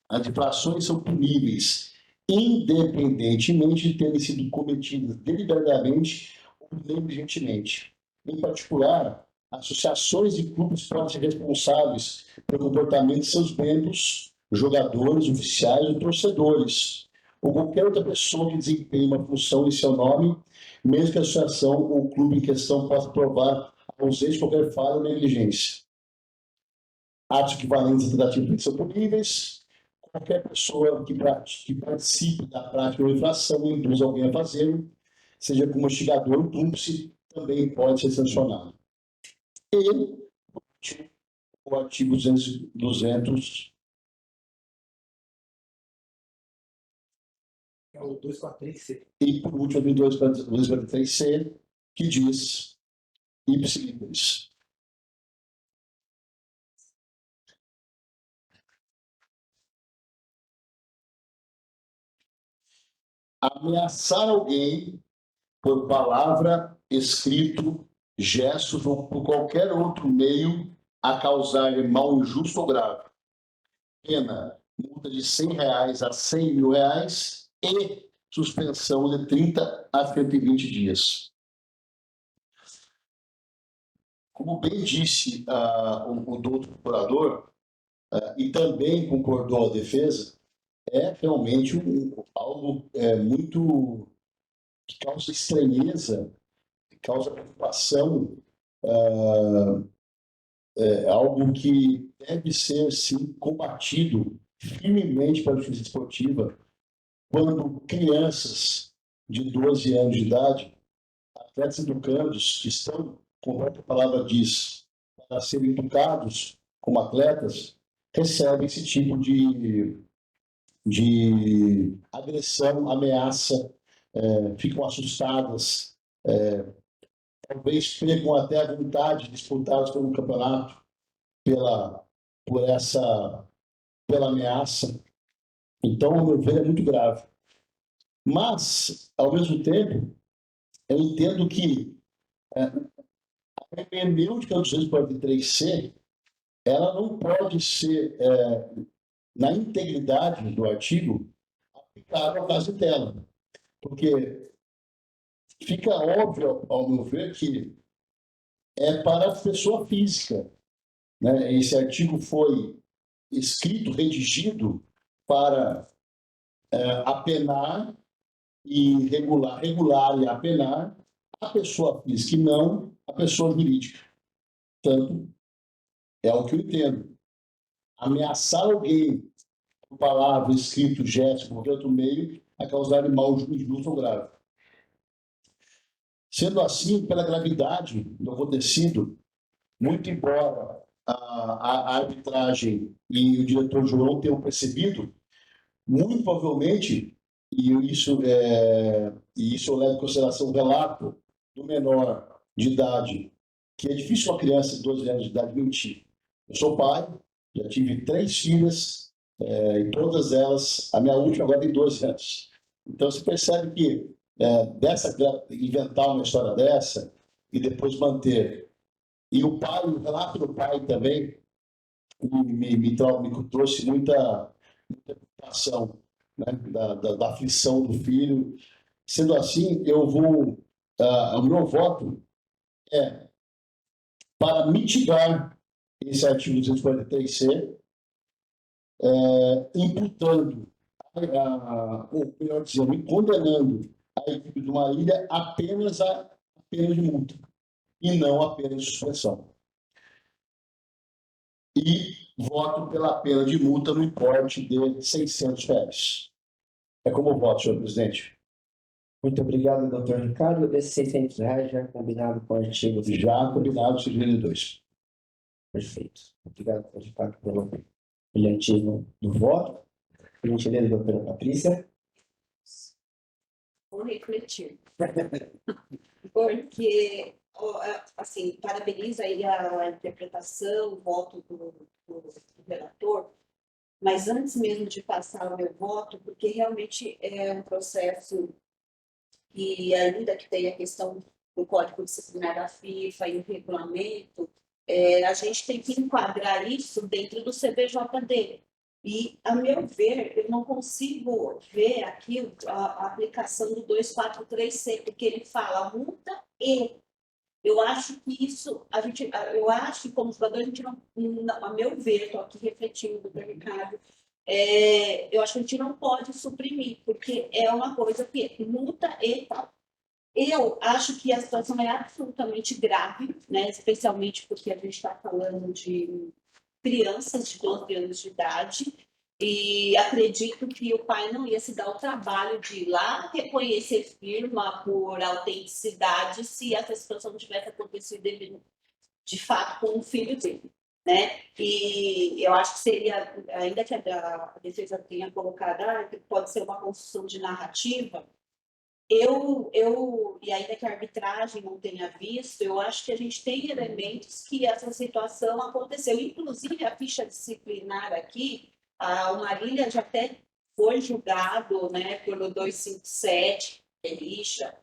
as infrações são puníveis, independentemente de terem sido cometidas deliberadamente ou negligentemente. Em particular, associações e clubes podem ser responsáveis pelo comportamento de seus membros, jogadores, oficiais ou torcedores, ou qualquer outra pessoa que desempenhe uma função em seu nome, mesmo que a associação ou o clube em questão possa provar a ausência de qualquer falha ou negligência. Atos equivalentes a tentativas são puníveis. Qualquer pessoa que participe da prática ou infração ou induz alguém a fazê-lo, seja como instigador ou cúmplice, também pode ser sancionado. E o artigo 200 É o 243C. E, por último, o 243C, que diz ipsis literis. Ameaçar alguém por palavra, escrito, gestos ou por qualquer outro meio a causar-lhe mal injusto ou grave. Pena, multa de R$100 a R$100.000 e suspensão de 30 a 120 dias. Como bem disse o doutor procurador, e também concordou a defesa, é realmente algo muito que causa estranheza, que causa preocupação, algo que deve ser, sim, combatido firmemente pela justiça esportiva, quando crianças de 12 anos de idade, atletas educandos, que estão, como a palavra diz, para serem educados como atletas, recebem esse tipo de agressão, ameaça, ficam assustadas, talvez percam até a vontade de disputar pelo campeonato pela ameaça. Então, ao meu ver, é muito grave. Mas, ao mesmo tempo, eu entendo que a hermenêutica do 243C, ela não pode ser, na integridade do artigo, aplicada ao caso de tela. Porque fica óbvio, ao meu ver, que é para a pessoa física, né? Esse artigo foi escrito, redigido para apenar e regular e apenar a pessoa física e não a pessoa jurídica. Portanto, é o que eu entendo. Ameaçar alguém por palavra, escrito, gesto, qualquer outro meio, a causar mal injusto ou grave. Sendo assim, pela gravidade do acontecido, muito embora a arbitragem e o diretor João tenham percebido, muito provavelmente, e isso eu levo em consideração o relato do menor de idade que é difícil uma criança de 12 anos de idade mentir. Eu sou pai, já tive 3 filhas, e todas elas, a minha última agora tem 12 anos. Então você percebe que inventar uma história dessa e depois manter. E o relato do pai também me trouxe muita preocupação, né, da aflição do filho. Sendo assim, o meu voto é para mitigar esse artigo 243C, imputando, ou melhor dizendo, condenando a equipe do Marília apenas a pena de multa e não a pena de suspensão. E voto pela pena de multa no importe de R$600. É como voto, senhor presidente. Muito obrigado, doutor Ricardo. Desses R$600 já combinado com o artigo. Já combinado, seja 2. Perfeito. Obrigado, doutor Ricardo, pelo brilhantismo do voto. Por gentileza, doutora Patrícia. Vou refletir. Porque, assim, parabenizo aí a interpretação, o voto do relator, mas antes mesmo de passar o meu voto, porque realmente é um processo que, ainda que tenha a questão do Código Disciplinar da FIFA e o regulamento, a gente tem que enquadrar isso dentro do CBJD. E, a meu ver, eu não consigo ver aqui a aplicação do 243C, porque ele fala multa e. Eu acho que isso, eu acho que como jogador, a gente não, a meu ver, estou aqui refletindo, doutor Ricardo, eu acho que a gente não pode suprimir, porque é uma coisa que multa e tal. Eu acho que a situação é absolutamente grave, né? Especialmente porque a gente está falando de crianças de 12 anos de idade, e acredito que o pai não ia se dar o trabalho de ir lá reconhecer firma por autenticidade se essa situação não tivesse acontecido de fato com o filho dele, né? E eu acho que seria, ainda que a defesa tenha colocado que pode ser uma construção de narrativa, e ainda que a arbitragem não tenha visto, eu acho que a gente tem elementos que essa situação aconteceu. Inclusive, a ficha disciplinar aqui, o Marília já até foi julgado, né, pelo 257, ficha,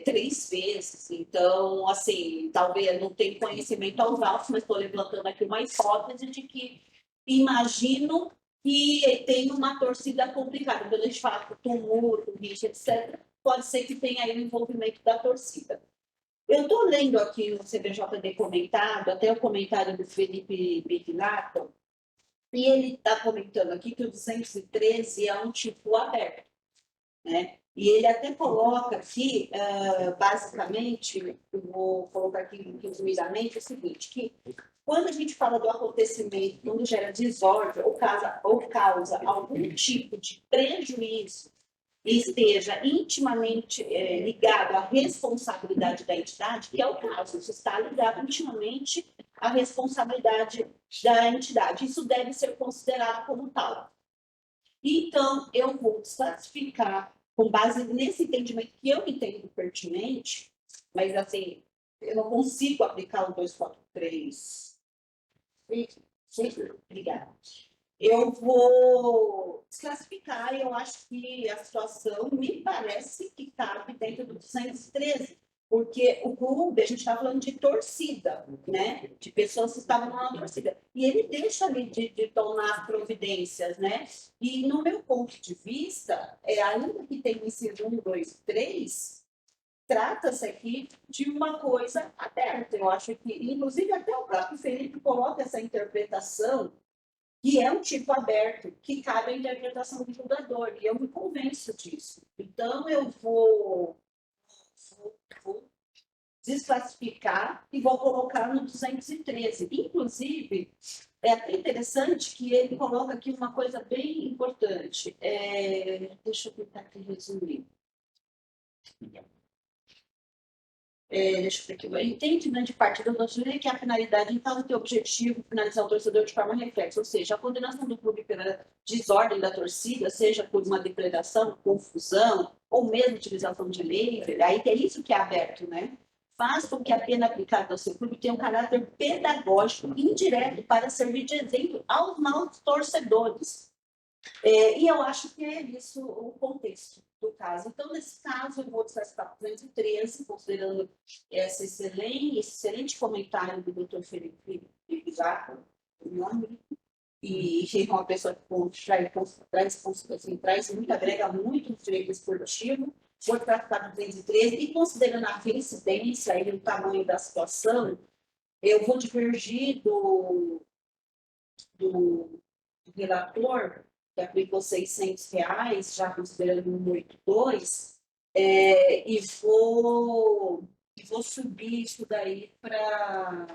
3 vezes. Então, assim, talvez não tenha conhecimento aos autos, mas estou levantando aqui uma hipótese de que imagino que tem uma torcida complicada. Quando a gente fala de tumulto, rixa, etc., pode ser que tenha aí o envolvimento da torcida. Eu estou lendo aqui no CBJD comentado, até o comentário do Felipe Biglinato, e ele está comentando aqui que o 213 é um tipo aberto, né? E ele até coloca aqui, basicamente, eu vou colocar aqui resumidamente, o seguinte, que quando a gente fala do acontecimento, quando gera desordem ou causa algum tipo de prejuízo e esteja intimamente ligado à responsabilidade da entidade, que é o caso, isso está ligado intimamente à responsabilidade da entidade. Isso deve ser considerado como tal. Então, eu vou desclassificar, com base nesse entendimento que eu entendo pertinente, mas, assim, eu não consigo aplicar o 243. Obrigada. Eu vou desclassificar e eu acho que a situação me parece que cabe dentro do 213, porque o clube, a gente está falando de torcida, né? De pessoas que estavam na torcida. E ele deixa ali de tomar providências, né? E no meu ponto de vista, ainda que tenha sido 1, 2, 3, trata-se aqui de uma coisa aberta. Eu acho que, inclusive, até o próprio Felipe coloca essa interpretação, que é um tipo aberto, que cabe à interpretação do jogador, e eu me convenço disso. Então, eu vou desclassificar e vou colocar no 213. Inclusive, é até interessante que ele coloca aqui uma coisa bem importante. Deixa eu tentar aqui resumir. Deixa eu ver aqui. Entende grande parte do nosso direito que a finalidade, então, tem o objetivo finalizar o torcedor de forma reflexa, ou seja, a condenação do clube pela desordem da torcida, seja por uma depredação, confusão, ou mesmo utilização de lei, aí é isso que é aberto, né? faz com que a pena aplicada ao seu clube tenha um caráter pedagógico indireto para servir de exemplo aos maus torcedores. E eu acho que é isso o contexto do caso. Então, nesse caso, eu vou destacar 213, considerando esse excelente comentário do Dr. Felipe Zaco, e é uma pessoa que traz muito, agrega muito no direito esportivo. Vou tratar 213, e considerando a reincidência e o tamanho da situação, eu vou divergir do relator, que aplicou R$600, já considerando o 182, e vou subir isso daí para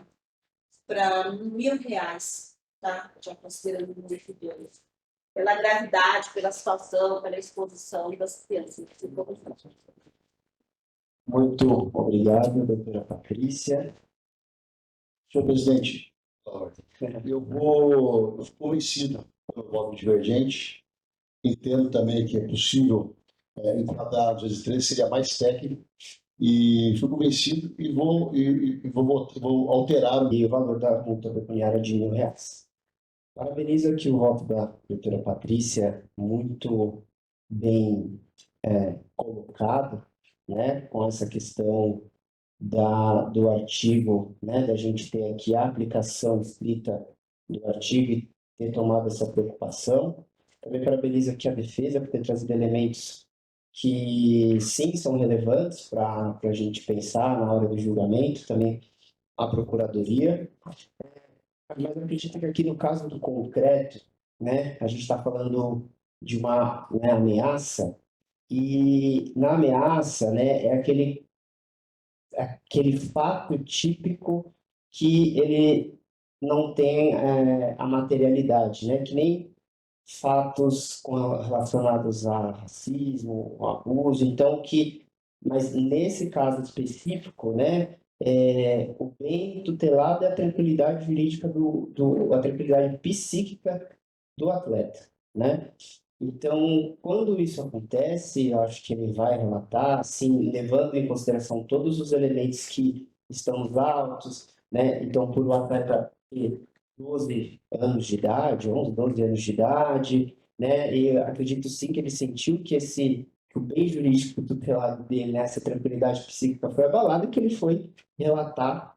R$1.000, tá? Já considerando o 182. Pela gravidade, pela situação, pela exposição das crianças. Muito obrigado, doutora Patrícia. Senhor presidente, eu fico convencido pelo voto divergente. Entendo também que é possível enquadrar 213, seria mais técnico. E fico convencido e vou alterar E o valor da multa pecuniária de R$1.000. Parabenizo aqui o voto da doutora Patrícia, muito bem colocado, né, com essa questão do artigo, né, da gente ter aqui a aplicação escrita do artigo e ter tomado essa preocupação. Também parabenizo aqui a defesa por ter trazido elementos que, sim, são relevantes para a gente pensar na hora do julgamento, também a Procuradoria. Mas eu acredito que aqui no caso do concreto, né, a gente está falando de uma, né, ameaça, e na ameaça, né, é aquele fato típico que ele não tem a materialidade, né, que nem fatos relacionados a racismo, ao abuso, então mas nesse caso específico, né, o bem tutelado é a tranquilidade jurídica a tranquilidade psíquica do atleta, né? Então, quando isso acontece, eu acho que ele vai relatar, assim, levando em consideração todos os elementos que estão nos autos, né? Então, por o atleta ter 12 anos de idade, 11, 12 anos de idade, né? E eu acredito sim que ele sentiu que o bem jurídico tutelado dele, né? Essa tranquilidade psíquica foi abalada e que ele foi relatar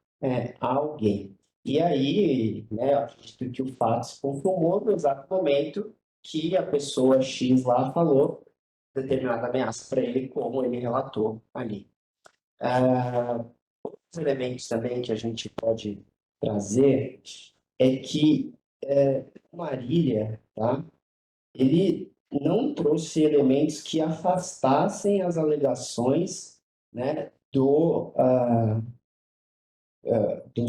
a alguém. E aí, né, eu acredito que o fato se confirmou no exato momento que a pessoa X lá falou determinada ameaça para ele, como ele relatou ali. Outros elementos também que a gente pode trazer é que o Marília, tá? Ele não trouxe elementos que afastassem as alegações, né, do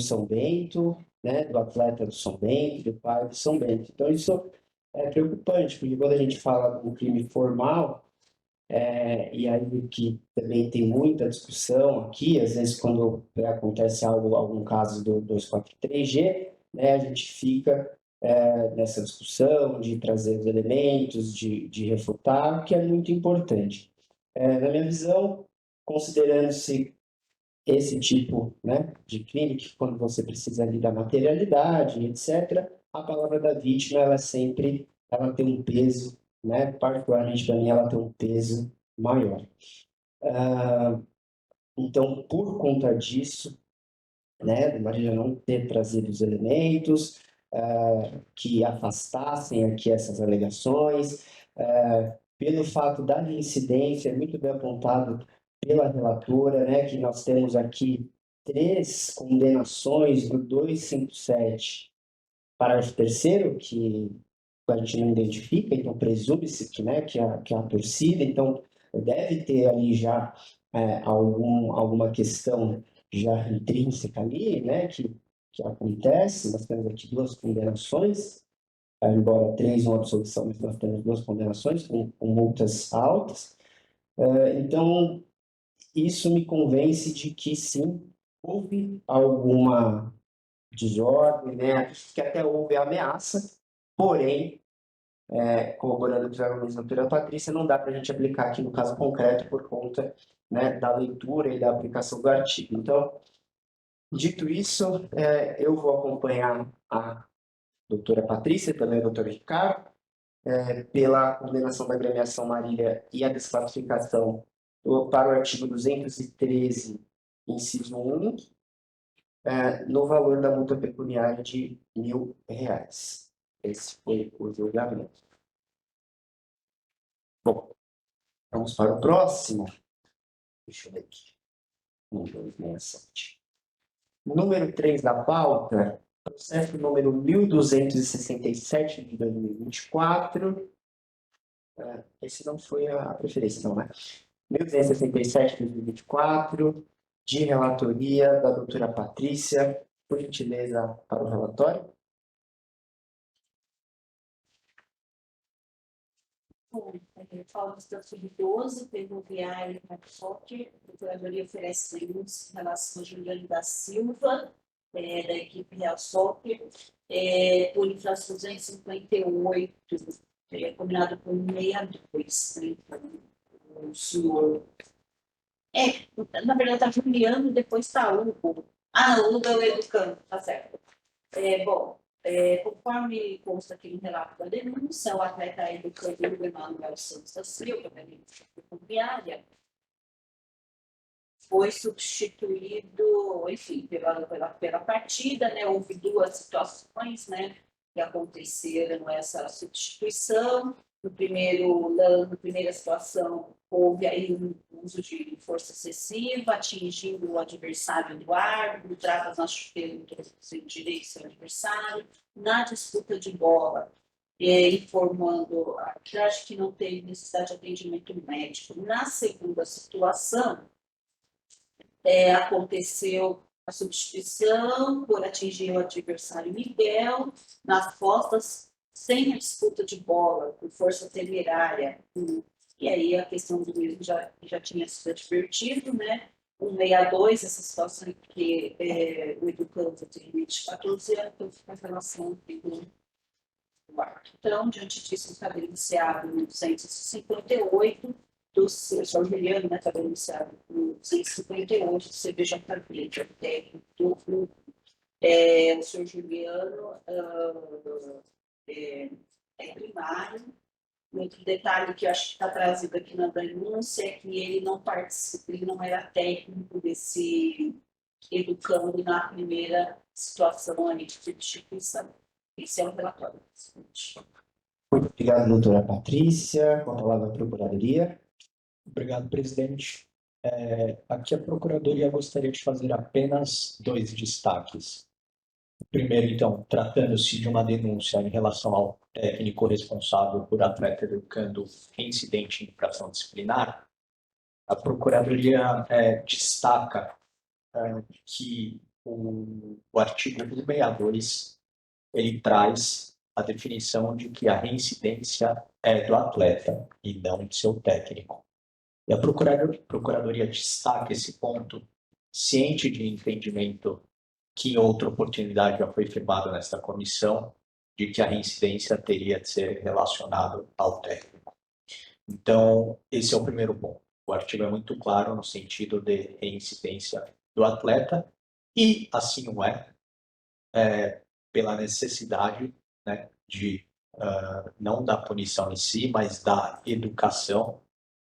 São Bento, né, do atleta do São Bento, do pai do São Bento. Então, isso é preocupante, porque quando a gente fala do crime formal, e aí que também tem muita discussão aqui, às vezes quando acontece algum caso do 243G, né, a gente fica nessa discussão de trazer os elementos, de refutar, que é muito importante. Na minha visão, considerando-se esse tipo, né, de crime, que quando você precisa ali da materialidade, etc., a palavra da vítima, ela tem um peso, né, particularmente para mim, ela tem um peso maior. Então, por conta disso, né, de Marília não ter trazido os elementos que afastassem aqui essas alegações, pelo fato da reincidência, muito bem apontado pela relatora, né, que nós temos aqui 3 condenações do 257, parágrafo 3º, que a gente não identifica, então presume-se que, né, que a torcida, então deve ter ali já alguma questão já intrínseca ali, né, que acontece. Nós temos aqui 2 condenações, embora 3 uma absolvição, mas nós temos 2 condenações com multas altas. Então, isso me convence de que sim, houve alguma desordem, né, que até houve ameaça, porém, corroborando o que já argumentou a doutora Patrícia, não dá para a gente aplicar aqui no caso concreto por conta né, da leitura e da aplicação do artigo. Então, dito isso, eu vou acompanhar a doutora Patrícia, também o doutor Ricardo, pela condenação da agremiação Marília e a desclassificação para o artigo 213, inciso 1, no valor da multa pecuniária de R$ 1.000. Esse foi o julgamento. Bom, vamos para o próximo. Deixa eu ver aqui. 1267. Número 3 da pauta, processo número 1267 de 2024. Esse não foi a preferência, não, né? 1267 de 2024, de relatoria da doutora Patrícia. Por gentileza, para o relatório. Bom, fala do Estatuto 12, ferroviário e Rapsoc. A Procuradoria oferece denúncia em relação a Juliano da Silva, da equipe Real Soc, por infração 258, combinado por 62. Né? Então, o senhor. Na verdade, está Juliano e depois está Hugo. Não, Hugo é o educando, tá certo. Bom. Conforme consta aqui no relato da denúncia, o atleta educando Hugo Emanuel Santos da Silva, da ferroviária, foi substituído, enfim, pela partida, né? Houve duas situações, né, que aconteceram essa substituição. Na primeira situação, houve aí um uso de força excessiva, atingindo o adversário do árbitro, trava na chuteira sem direito ao adversário, na disputa de bola, informando a arbitragem que não teve necessidade de atendimento médico. Na segunda situação, aconteceu a substituição por atingir o adversário Miguel nas costas, sem a disputa de bola, por força temerária. E aí a questão do mesmo já tinha sido advertido, né? 162, essa situação em que o educando tem limite de 14 anos, então fica a relação do árbitro. Então, diante disso, está denunciado no 258 do senhor Juliano, né, está denunciado no 258 do CBJP, que é o técnico do clube. O senhor Juliano é primário. Outro detalhe que eu acho que está trazido aqui na denúncia é que ele não participa, ele não era técnico desse educando na primeira situação ali de substituição. Esse é o relatório. Muito obrigado, doutora Patrícia. Com a palavra a Procuradoria. Obrigado, presidente. Aqui a Procuradoria gostaria de fazer apenas 2 destaques. O primeiro, então, tratando-se de uma denúncia em relação ao técnico responsável por atleta educando incidente em infração disciplinar, a Procuradoria destaca que o artigo 162 ele traz a definição de que a reincidência é do atleta e não de seu técnico. E a Procuradoria destaca esse ponto, ciente de entendimento que em outra oportunidade já foi firmado nesta comissão, de que a reincidência teria de ser relacionada ao técnico. Então, esse é o primeiro ponto. O artigo é muito claro no sentido de reincidência do atleta, e assim o pela necessidade, né, de não da punição em si, mas da educação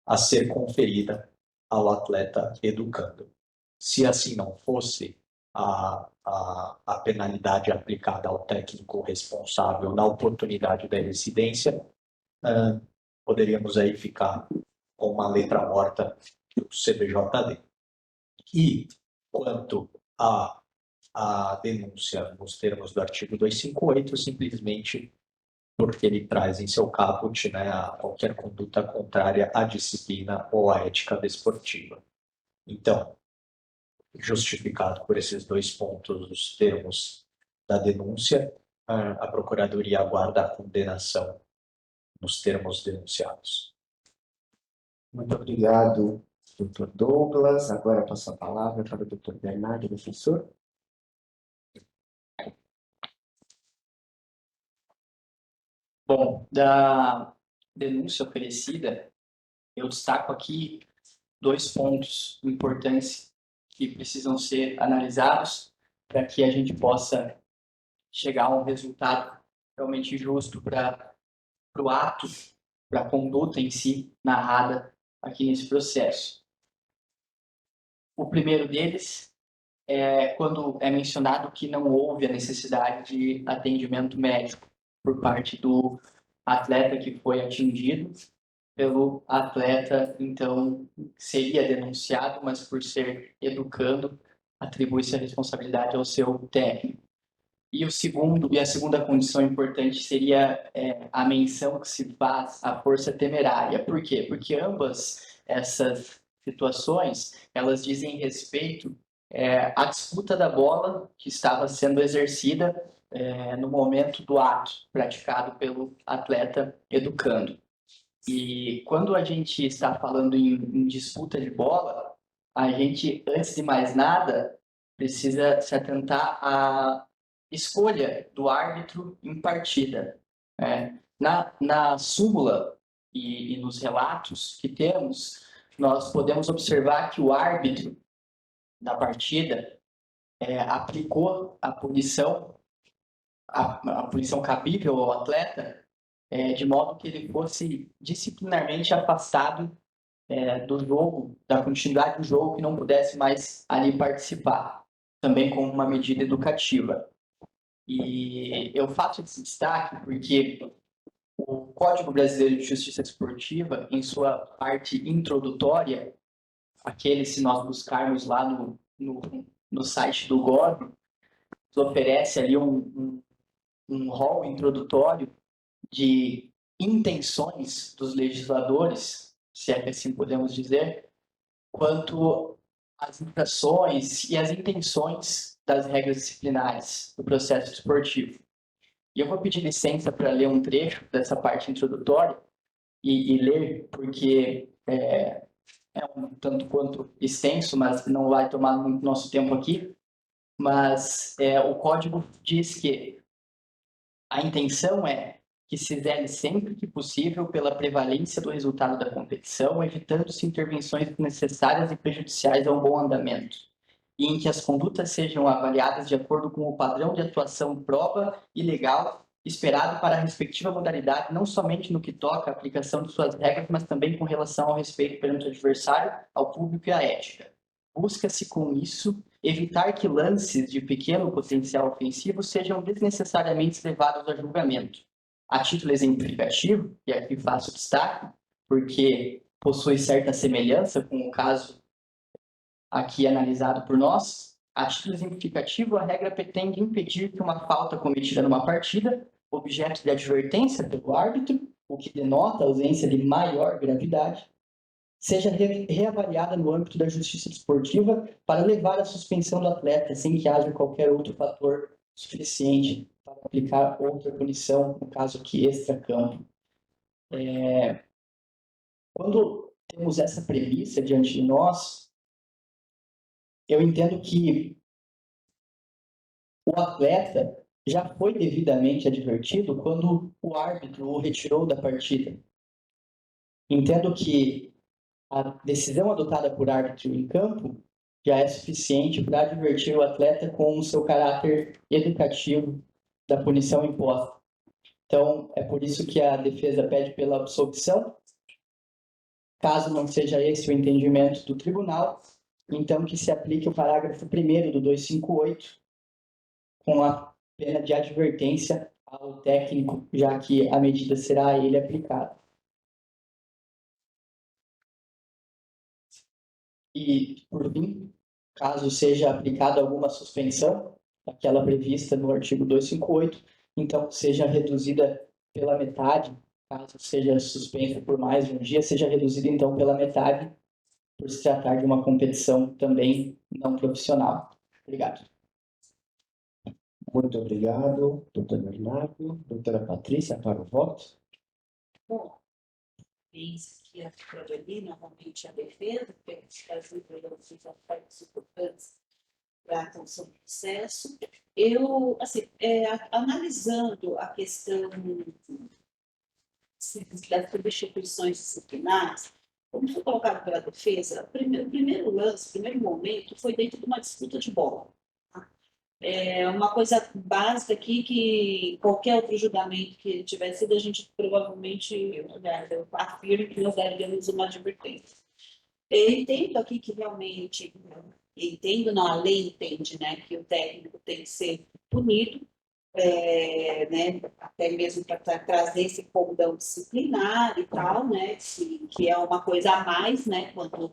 a ser conferida ao atleta educando. Se assim não fosse, a penalidade aplicada ao técnico responsável na oportunidade da incidência, poderíamos aí ficar com uma letra morta do CBJD. E quanto à denúncia nos termos do artigo 258, simplesmente porque ele traz em seu caput, né, qualquer conduta contrária à disciplina ou à ética desportiva. Então, justificado por esses 2 pontos os termos da denúncia, a Procuradoria aguarda a condenação nos termos denunciados. Muito obrigado, doutor Douglas. Agora passo a palavra para o doutor Bernardo, defensor. Bom, da denúncia oferecida, eu destaco aqui dois pontos importantes que precisam ser analisados para que a gente possa chegar a um resultado realmente justo para o ato, para a conduta em si narrada aqui nesse processo. O primeiro deles é quando é mencionado que não houve a necessidade de atendimento médico por parte do atleta que foi atingido pelo atleta, então seria denunciado, mas por ser educando, atribui-se a responsabilidade ao seu técnico. E a segunda condição importante seria a menção que se faz à força temerária. Por quê? Porque ambas essas situações, elas dizem respeito à disputa da bola que estava sendo exercida no momento do ato praticado pelo atleta educando. E quando a gente está falando em disputa de bola, a gente, antes de mais nada, precisa se atentar à escolha do árbitro em partida. Na súmula e nos relatos que temos, nós podemos observar que o árbitro da partida aplicou a punição cabível ao atleta, de modo que ele fosse disciplinarmente afastado do jogo, da continuidade do jogo, que não pudesse mais ali participar, também como uma medida educativa. E eu faço esse destaque porque o Código Brasileiro de Justiça Desportiva, em sua parte introdutória, aquele, se nós buscarmos lá no site do GOV, oferece ali um rol introdutório de intenções dos legisladores, se é que assim podemos dizer, quanto às infrações e as intenções das regras disciplinares do processo esportivo. E eu vou pedir licença para ler um trecho dessa parte introdutória e ler, porque é um tanto quanto extenso, mas não vai tomar muito nosso tempo aqui. Mas o código diz que a intenção é que se zele sempre que possível pela prevalência do resultado da competição, evitando-se intervenções desnecessárias e prejudiciais ao bom andamento, e em que as condutas sejam avaliadas de acordo com o padrão de atuação prova e legal esperado para a respectiva modalidade, não somente no que toca à aplicação de suas regras, mas também com relação ao respeito perante o adversário, ao público e à ética. Busca-se com isso evitar que lances de pequeno potencial ofensivo sejam desnecessariamente levados a julgamento. A título exemplificativo, e aqui faço destaque, porque possui certa semelhança com o caso aqui analisado por nós, a título exemplificativo, a regra pretende impedir que uma falta cometida numa partida, objeto de advertência pelo árbitro, o que denota a ausência de maior gravidade, seja reavaliada no âmbito da justiça desportiva para levar à suspensão do atleta, sem que haja qualquer outro fator suficiente para aplicar outra punição, no caso aqui extra-campo. Quando temos essa premissa diante de nós, eu entendo que o atleta já foi devidamente advertido quando o árbitro o retirou da partida. Entendo que a decisão adotada por árbitro em campo já é suficiente para advertir o atleta com o seu caráter educativo da punição imposta. Então, é por isso que a defesa pede pela absolvição. Caso não seja esse o entendimento do tribunal, então que se aplique o parágrafo 1º do 258, com a pena de advertência ao técnico, já que a medida será a ele aplicada. E, por fim, caso seja aplicada alguma suspensão, aquela prevista no artigo 258, então seja reduzida pela metade, caso seja suspensa por mais de um dia, seja reduzida então pela metade, por se tratar de uma competição também não profissional. Obrigado. Muito obrigado, doutor Bernardo. Doutora Patrícia, para o voto. Bom, eis que a ali, novamente a defesa, porque as empresas aspectos importantes para a condução do processo. Eu, assim, analisando a questão das substituições disciplinares, como foi colocado pela defesa, o primeiro lance, o primeiro momento foi dentro de uma disputa de bola. Tá? É uma coisa básica aqui que qualquer outro julgamento que tivesse sido, a gente provavelmente, eu afirmo que nós daríamos uma advertência. Eu entendo aqui que realmente, entendo, não, a lei entende, né, que o técnico tem que ser punido, né, até mesmo para trazer esse condão disciplinar e tal, né, que é uma coisa a mais, né, quando,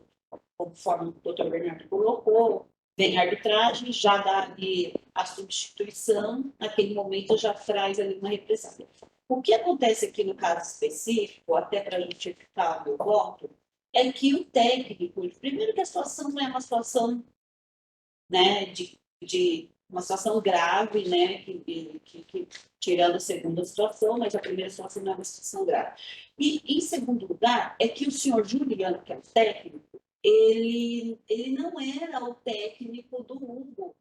conforme o doutor Bernardo colocou, vem a arbitragem, já dá ali a substituição, naquele momento já traz ali uma repressão. O que acontece aqui no caso específico, até para justificar o meu voto, é que o técnico, primeiro que a situação não é uma situação, né, de uma situação grave, né, que tirando a segunda situação, mas a primeira situação não é uma situação grave. E, em segundo lugar, é que o senhor Juliano, que é o técnico, ele não era o técnico do Hugo,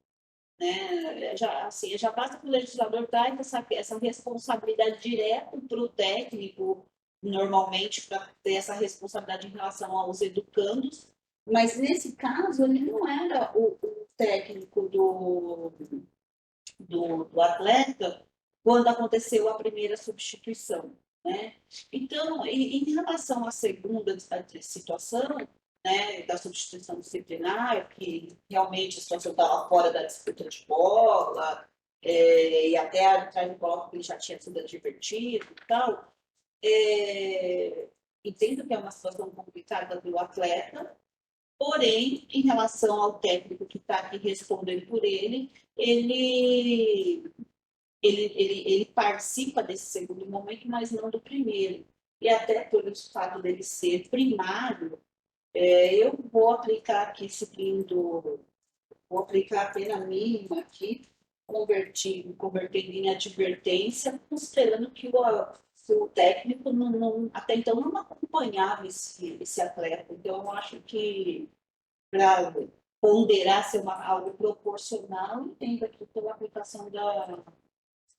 né? Já basta que o legislador dar essa responsabilidade direta para o técnico, normalmente, para ter essa responsabilidade em relação aos educandos, mas nesse caso ele não era o técnico do atleta quando aconteceu a primeira substituição, né? Então, em relação à segunda situação, né, da substituição disciplinar, que realmente a situação estava fora da disputa de bola, e até a arbitragem coloca que ele já tinha sido advertido e tal, entendo que é uma situação complicada do atleta, porém, em relação ao técnico que está aqui respondendo por ele, ele participa desse segundo momento, mas não do primeiro. E até pelo fato dele ser primário, eu vou aplicar aqui, vou aplicar a pena mínima aqui, convertendo em advertência, considerando que o técnico até então não acompanhava esse atleta. Então, eu acho que para ponderar ser algo proporcional, entendo aqui pela aplicação da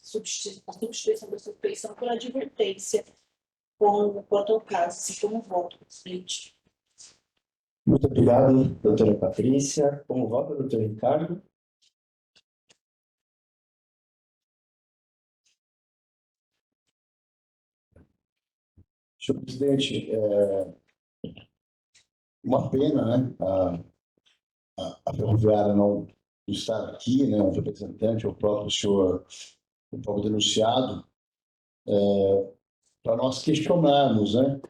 substituição da suspeição por advertência, quanto ao caso, se como voto, presidente. Muito obrigado, doutora Patrícia. Como vota, doutor Ricardo? Senhor presidente, uma pena, né, a Ferroviária não estar aqui, né, um representante, o próprio senhor, o próprio denunciado, para nós questionarmos, né,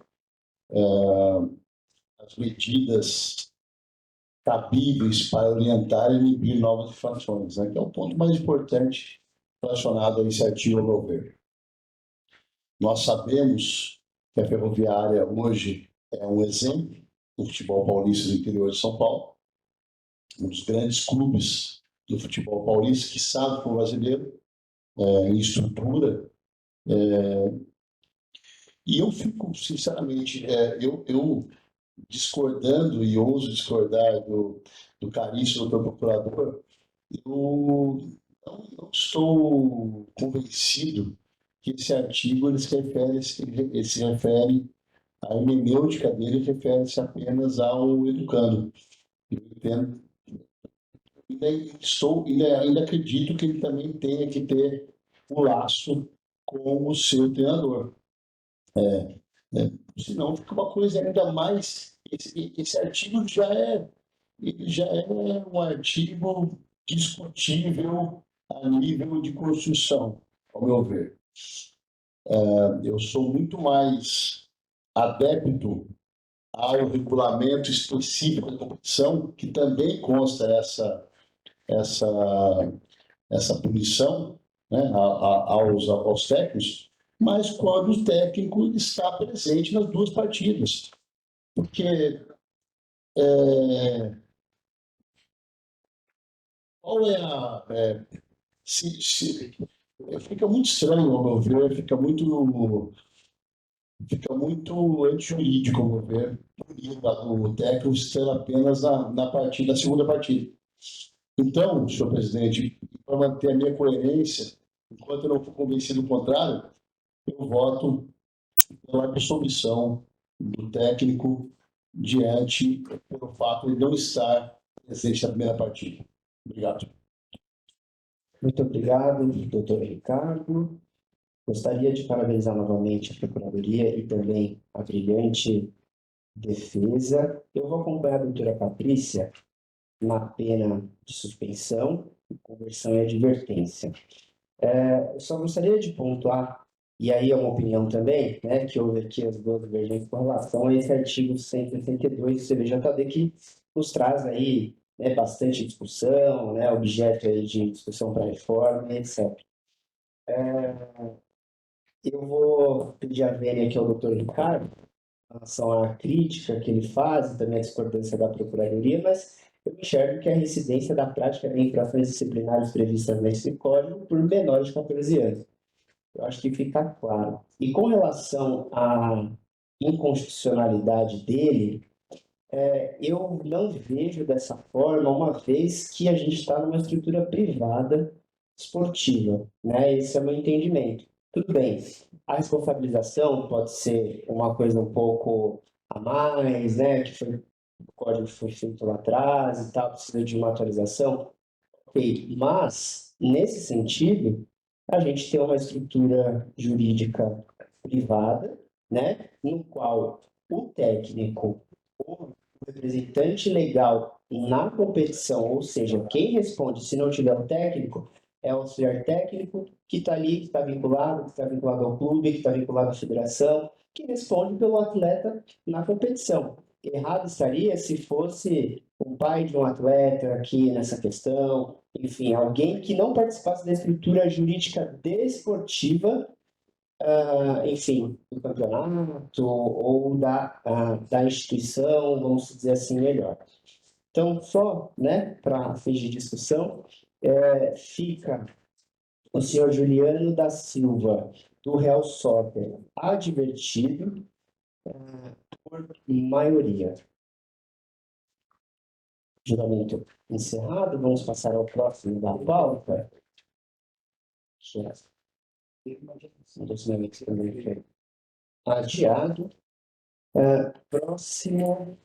as medidas cabíveis para orientar e inibir novas infrações, né, que é o ponto mais importante relacionado a esse artigo, ao meu ver. Nós sabemos que a Ferroviária hoje é um exemplo do futebol paulista do interior de São Paulo, um dos grandes clubes do futebol paulista, quiçá do futebol brasileiro, em estrutura. E eu fico, sinceramente, eu discordando e ouso discordar do caríssimo doutor procurador, eu não estou convencido que esse artigo ele se refere a hermenêutica dele refere-se apenas ao educando. Eu entendo. Ainda acredito que ele também tenha que ter um laço com o seu treinador. Senão fica uma coisa ainda mais. Esse artigo já é um artigo discutível a nível de construção, ao meu ver. Eu sou muito mais adepto ao regulamento específico da competição, que também consta essa punição, né, aos técnicos, mas quando o técnico está presente nas duas partidas. Porque qual é fica muito estranho, ao meu ver, fica muito antijurídico, ao meu ver, o técnico estar apenas na segunda partida. Então, senhor presidente, para manter a minha coerência, enquanto eu não for convencido do contrário, eu voto pela absolvição do técnico diante pelo fato de não estar presente na primeira partida. Obrigado. Muito obrigado, doutor Ricardo. Gostaria de parabenizar novamente a Procuradoria e também a brilhante defesa. Eu vou acompanhar a doutora Patrícia na pena de suspensão, conversão e advertência. Eu só gostaria de pontuar, e aí é uma opinião também, né, que houve aqui as duas divergências com relação a esse artigo 162 do CBJD, que nos traz aí, né, bastante discussão, né, objeto aí de discussão para reforma, etc. Eu vou pedir a vênia aqui ao doutor Ricardo, em relação à crítica que ele faz e também à discordância da Procuradoria, mas eu enxergo que a reincidência da prática de infrações disciplinares previstas nesse Código por menores de 14 anos. Eu acho que fica claro. E com relação à inconstitucionalidade dele, eu não vejo dessa forma, uma vez que a gente está numa estrutura privada esportiva, né? Esse é o meu entendimento. Tudo bem, a responsabilização pode ser uma coisa um pouco a mais, né? Que foi, o código foi feito lá atrás e tal, precisa de uma atualização. Ok, mas, nesse sentido, a gente tem uma estrutura jurídica privada, né? No qual o técnico, o representante legal na competição, ou seja, quem responde se não tiver o técnico, é o auxiliar técnico que está ali, que está vinculado ao clube, que está vinculado à federação, que responde pelo atleta na competição. Errado estaria se fosse o pai de um atleta aqui nessa questão, enfim, alguém que não participasse da estrutura jurídica desportiva, enfim, do campeonato ou da instituição, vamos dizer assim, melhor. Então, só, né, para fins de discussão, fica o senhor Juliano da Silva, do Real Soccer, advertido por maioria. Juramento encerrado, vamos passar ao próximo da pauta. Um dos momentos também foi adiado. Próximo.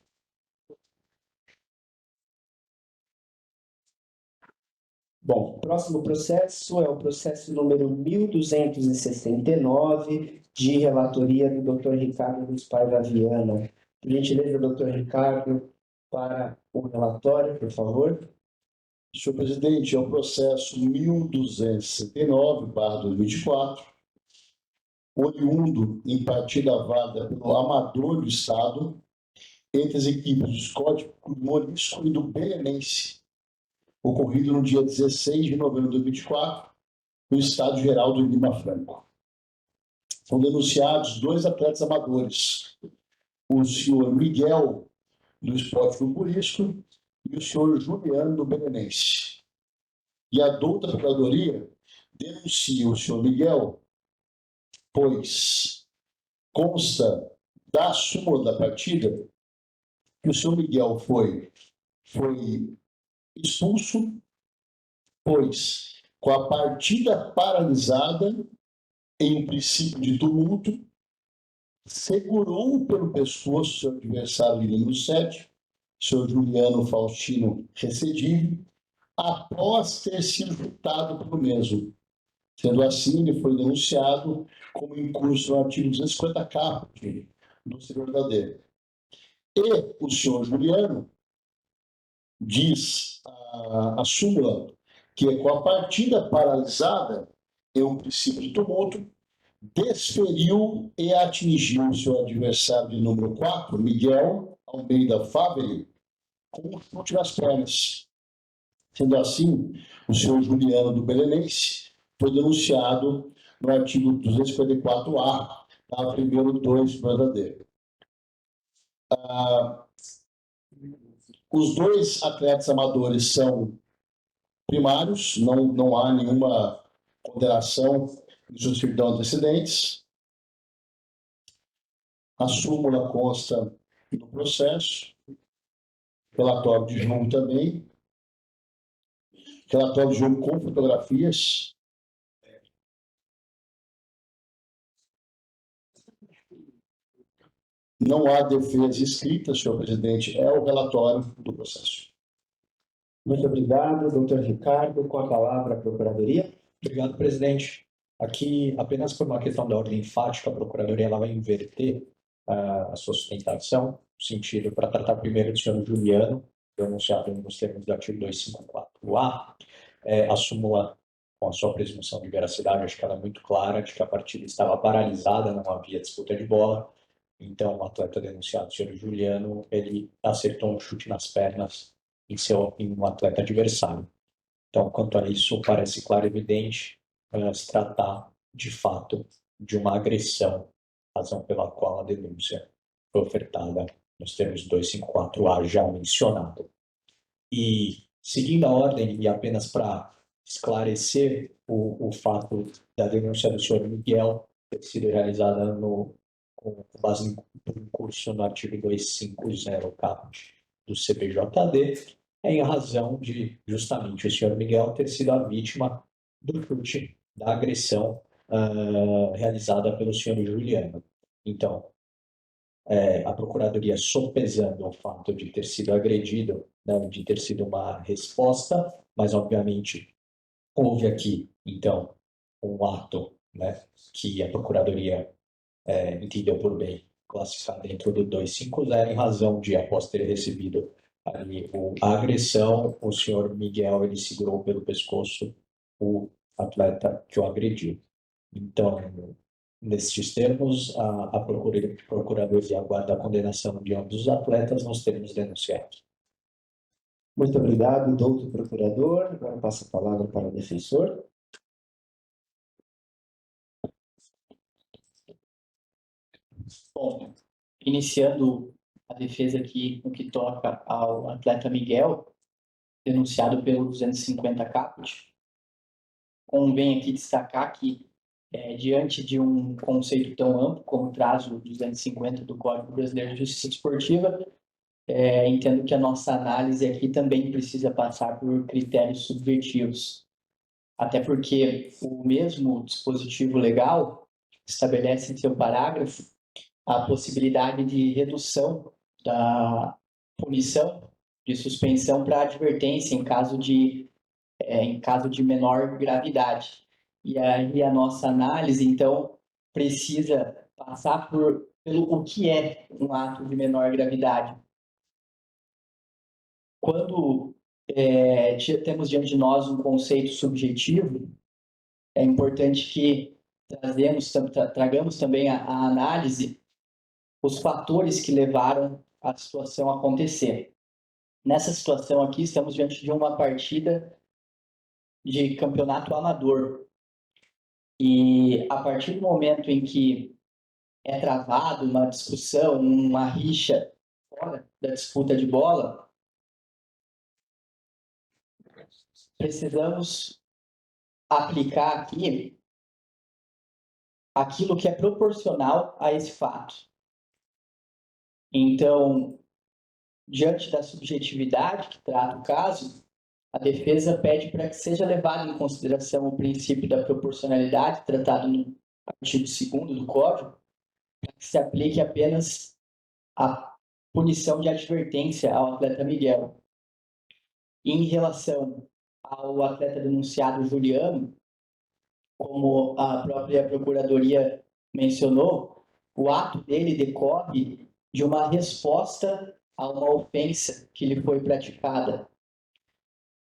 Bom, próximo processo é o processo número 1269, de relatoria do Dr. Ricardo dos Paiva Viana. Por gentileza, Dr. Ricardo, para o relatório, por favor. Senhor presidente, é o processo 1269/2024, oriundo em partida vaga pelo Amador do Estado, entre as equipes do Scott Morisco e do Belenense, ocorrido no dia 16 de novembro de 2024, no Estádio Geraldo Lima Franco. Foram denunciados 2 atletas amadores, o senhor Miguel, do Esporte Clube Morisco, e o senhor Juliano, do Belenense. E a douta Procuradoria denuncia o senhor Miguel, pois consta da súmula da partida que o senhor Miguel foi expulso, pois com a partida paralisada, em um princípio de tumulto, segurou pelo pescoço seu adversário de número 7, senhor Juliano Faustino Recedive, após ter sido chutado pelo mesmo. Sendo assim, ele foi denunciado como incurso no artigo 250 caput do CBJD. E o senhor Juliano diz a súmula que com a partida paralisada, em um princípio de tumulto, desferiu e atingiu seu adversário de número 4, Miguel Almeida Favre, com um chute nas pernas. Sendo assim, o senhor Juliano do Belenense foi denunciado no artigo 254-A, tá? Primeiro 2 verdadeiro. Os 2 atletas amadores são primários, não há nenhuma condenação de certidão antecedentes. A súmula consta no processo, relatório de jogo também, relatório de jogo com fotografias. Não há defesa escrita, senhor presidente, é o relatório do processo. Muito obrigado, doutor Ricardo. Com a palavra, a Procuradoria. Obrigado, presidente. Aqui, apenas por uma questão da ordem fática, a Procuradoria ela vai inverter a sua sustentação, no sentido, para tratar primeiro do senhor Juliano, denunciado nos termos do artigo 254-A, a súmula, com a sua presunção de veracidade, acho que ela é muito clara, de que a partida estava paralisada, não havia disputa de bola. Então, o atleta denunciado, o senhor Juliano, ele acertou um chute nas pernas em um atleta adversário. Então, quanto a isso, parece claro e evidente se tratar, de fato, de uma agressão, razão pela qual a denúncia foi ofertada nos termos 254-A já mencionado. E, seguindo a ordem, e apenas para esclarecer o fato da denúncia do senhor Miguel ter sido realizada com base em curso no artigo 250 caput do CPJD, em razão de, justamente, o senhor Miguel ter sido a vítima do chute, da agressão realizada pelo senhor Juliano. Então, a Procuradoria, sopesando o fato de ter sido agredido, né, de ter sido uma resposta, mas, obviamente, houve aqui, então, um ato, né, que a Procuradoria entendeu por bem classificar dentro do 250, em razão de, após ter recebido ali a agressão, o senhor Miguel ele segurou pelo pescoço o atleta que o agrediu. Então, nestes termos, a Procuradoria aguarda a condenação de ambos os atletas nos termos denunciados. Muito obrigado, doutor procurador. Agora passo a palavra para o defensor. Bom, iniciando a defesa aqui no que toca ao atleta Miguel, denunciado pelo 250 caput, convém aqui destacar que, diante de um conceito tão amplo como traz o 250 do Código Brasileiro de Justiça Desportiva, entendo que a nossa análise aqui também precisa passar por critérios subjetivos. Até porque o mesmo dispositivo legal estabelece em seu parágrafo a possibilidade de redução da punição de suspensão para advertência em caso de menor gravidade. E aí a nossa análise, então, precisa passar pelo o que é um ato de menor gravidade. Quando temos diante de nós um conceito subjetivo, é importante que tragamos também a análise os fatores que levaram a situação a acontecer. Nessa situação aqui, estamos diante de uma partida de campeonato amador. E a partir do momento em que é travado uma discussão, uma rixa fora da disputa de bola, precisamos aplicar aqui aquilo que é proporcional a esse fato. Então, diante da subjetividade que trata o caso, a defesa pede para que seja levado em consideração o princípio da proporcionalidade, tratado no artigo 2º do Código, para que se aplique apenas a punição de advertência ao atleta Miguel. Em relação ao atleta denunciado Juliano, como a própria Procuradoria mencionou, o ato dele decorre de uma resposta a uma ofensa que lhe foi praticada.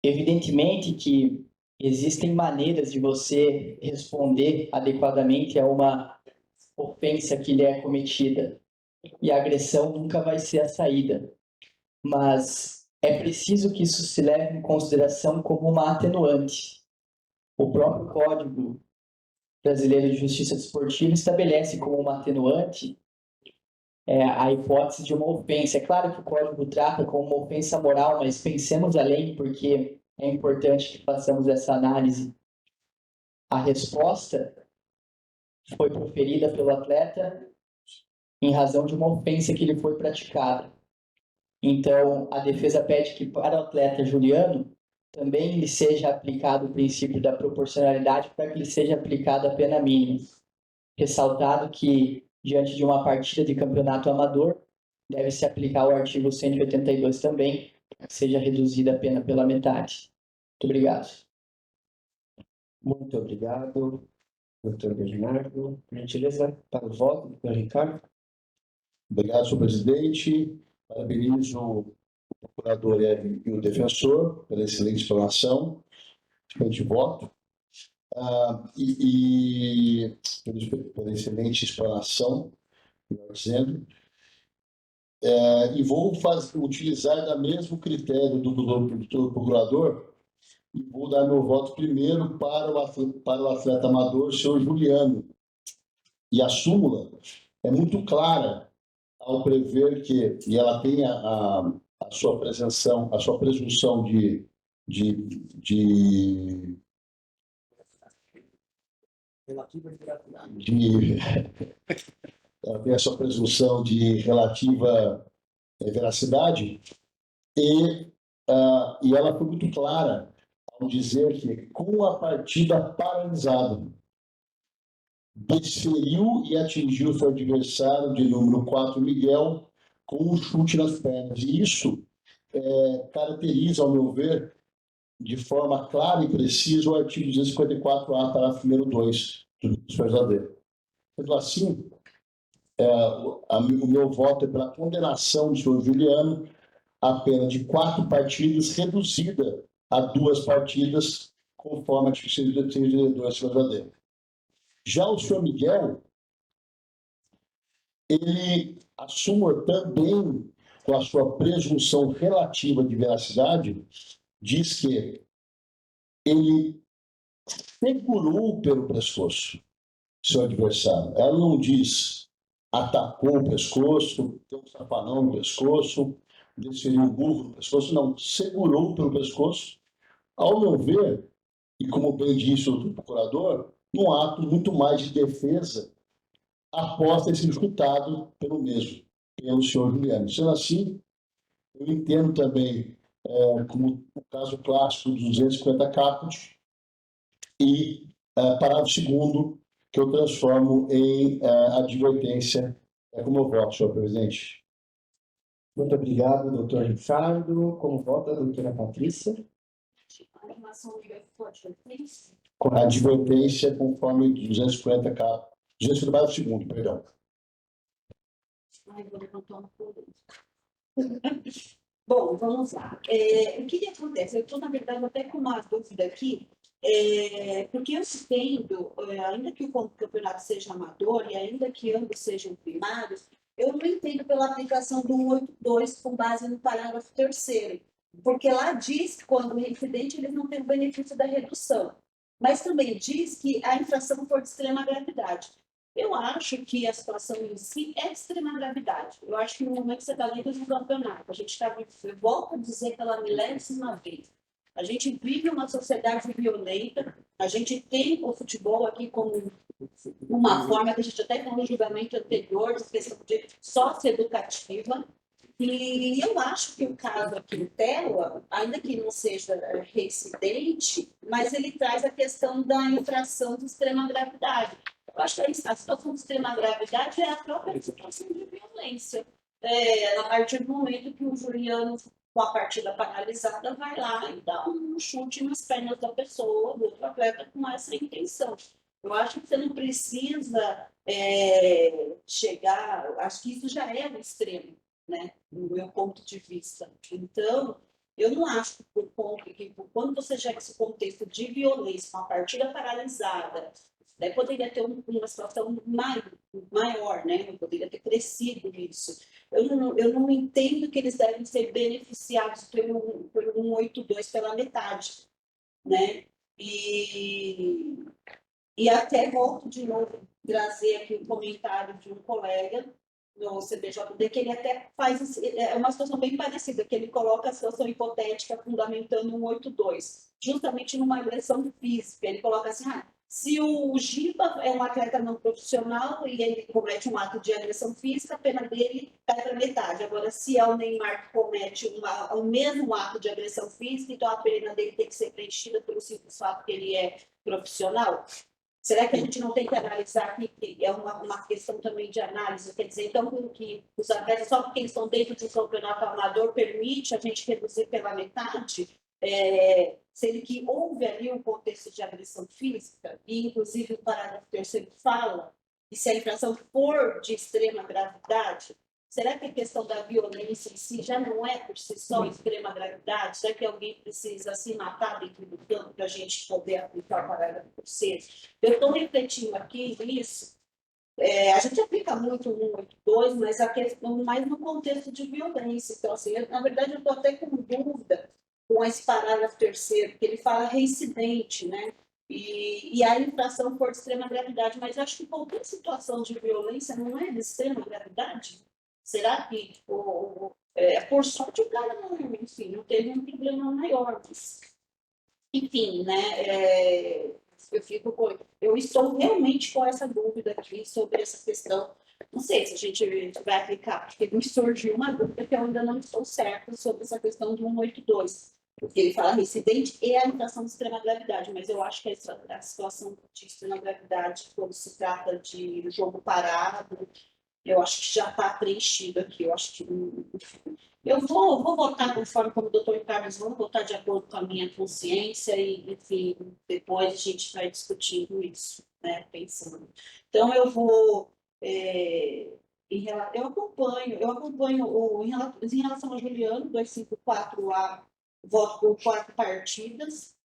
Evidentemente que existem maneiras de você responder adequadamente a uma ofensa que lhe é cometida, e a agressão nunca vai ser a saída. Mas é preciso que isso se leve em consideração como uma atenuante. O próprio Código Brasileiro de Justiça Desportiva estabelece como uma atenuante a hipótese de uma ofensa. É claro que o Código trata como uma ofensa moral, mas pensemos além, porque é importante que façamos essa análise. A resposta foi proferida pelo atleta em razão de uma ofensa que lhe foi praticada. Então, a defesa pede que para o atleta Juliano também lhe seja aplicado o princípio da proporcionalidade para que lhe seja aplicada a pena mínima. Ressaltado que diante de uma partida de campeonato amador, deve-se aplicar o artigo 182 também, para que seja reduzida a pena pela metade. Muito obrigado. Muito obrigado, doutor Bernardo. Por gentileza, para o voto, doutor Ricardo. Obrigado, senhor presidente. Parabenizo o procurador e o defensor pela excelente explanação, excelente voto. Pela excelente explanação, melhor dizendo. E vou utilizar o mesmo critério do procurador e vou dar meu voto primeiro para o atleta amador, senhor Juliano. E a súmula é muito clara ao prever que, e ela tem a sua presunção, ela tem a sua presunção de relativa veracidade, e ela foi muito clara ao dizer que, com a partida paralisada, desferiu e atingiu seu adversário de número 4, Miguel, com um chute nas pernas. E isso caracteriza, ao meu ver, de forma clara e precisa o artigo 254-A, parágrafo número 2 do PSD. Sendo assim, o meu voto é pela condenação do senhor Juliano a pena de 4 partidas reduzida a 2 partidas, conforme o artigo 132 do PSD. Já o senhor Miguel, ele assume também, com a sua presunção relativa de veracidade, diz que ele segurou pelo pescoço seu adversário. Ela não diz atacou o pescoço, deu um safanão no pescoço, desferiu um burro no pescoço, não, segurou pelo pescoço. Ao meu ver, e como bem disse o procurador, num ato muito mais de defesa após ter sido escutado pelo mesmo, pelo senhor Juliano. Sendo assim, eu entendo também como o caso clássico dos 250 caput e parágrafo 2º, que eu transformo em advertência como eu voto, senhor presidente. Muito obrigado, doutor Ricardo. Como vota a doutora Patrícia? Com a advertência conforme 250 caput. 250 parágrafo 2º, perdão. Ai, vou levantar um pouco. Bom, vamos lá. O que acontece? Eu estou, na verdade, até com uma dúvida aqui, porque eu entendo, ainda que o campeonato seja amador e ainda que ambos sejam primários, eu não entendo pela aplicação do 182 com base no parágrafo 3º, porque lá diz que quando o reincidente eles não têm o benefício da redução, mas também diz que a infração for de extrema gravidade. Eu acho que a situação em si é de extrema gravidade. Eu acho que no momento que você está dentro do campeonato, a gente está, eu volto a dizer pela milésima vez, a gente vive uma sociedade violenta, a gente tem o futebol aqui como uma forma que a gente até falou no julgamento anterior, de questão de socioeducativa, e eu acho que o caso aqui em Tela, ainda que não seja reincidente, mas ele traz a questão da infração de extrema gravidade. Eu acho que a situação de extrema gravidade é a própria situação de violência. A partir do momento que o Juliano, com a partida paralisada, vai lá e dá um chute nas pernas da pessoa, do outro atleta, com essa intenção. Eu acho que você não precisa chegar... Acho que isso já é um extremo, né? No meu ponto de vista. Então, eu não acho que quando você chega esse contexto de violência, com a partida paralisada, poderia ter uma situação maior, né? Poderia ter crescido isso. Eu não entendo que eles devem ser beneficiados pelo 182 pela metade, né? E até volto de novo trazer aqui um comentário de um colega no CBJD, que ele até faz uma situação bem parecida, que ele coloca a situação hipotética fundamentando 182, justamente numa agressão física. Ele coloca assim, se o Giba é um atleta não profissional e ele comete um ato de agressão física, a pena dele cai para metade. Agora, se é o Neymar que comete o mesmo ato de agressão física, então a pena dele tem que ser preenchida pelo simples fato que ele é profissional. Será que a gente não tem que analisar aqui, que é uma questão também de análise, quer dizer, então que os atletas, só porque eles estão dentro de um campeonato amador, permite a gente reduzir pela metade, sendo que houve ali um contexto de agressão física, e inclusive o parágrafo 3º fala, e se a infração for de extrema gravidade, será que a questão da violência em si já não é por si só extrema gravidade? Será que alguém precisa se matar dentro do campo para a gente poder aplicar o parágrafo 3º? Eu estou refletindo aqui nisso. A gente aplica muito o 182, mas a questão mais no contexto de violência. Então, assim, na verdade, eu estou até com dúvida com esse parágrafo 3º, porque ele fala reincidente, né? E a infração for de extrema gravidade, mas eu acho que qualquer situação de violência não é de extrema gravidade? Será que, por sorte, o cara não, enfim, não teve um problema maior, mas, enfim, né? Eu estou realmente com essa dúvida aqui sobre essa questão. Não sei se a gente vai aplicar, porque me surgiu uma dúvida que eu ainda não estou certa sobre essa questão do 182, porque ele fala reincidente e a infração de extrema gravidade, mas eu acho que a situação de extrema gravidade, quando se trata de jogo parado, eu acho que já está preenchido aqui. Eu acho que eu vou votar conforme como o doutor Carlos, vou votar de acordo com a minha consciência e, enfim, depois a gente vai discutindo isso, né, pensando. Então, eu vou... eu acompanho em relação a Juliano, 254A, voto por 4 partidas,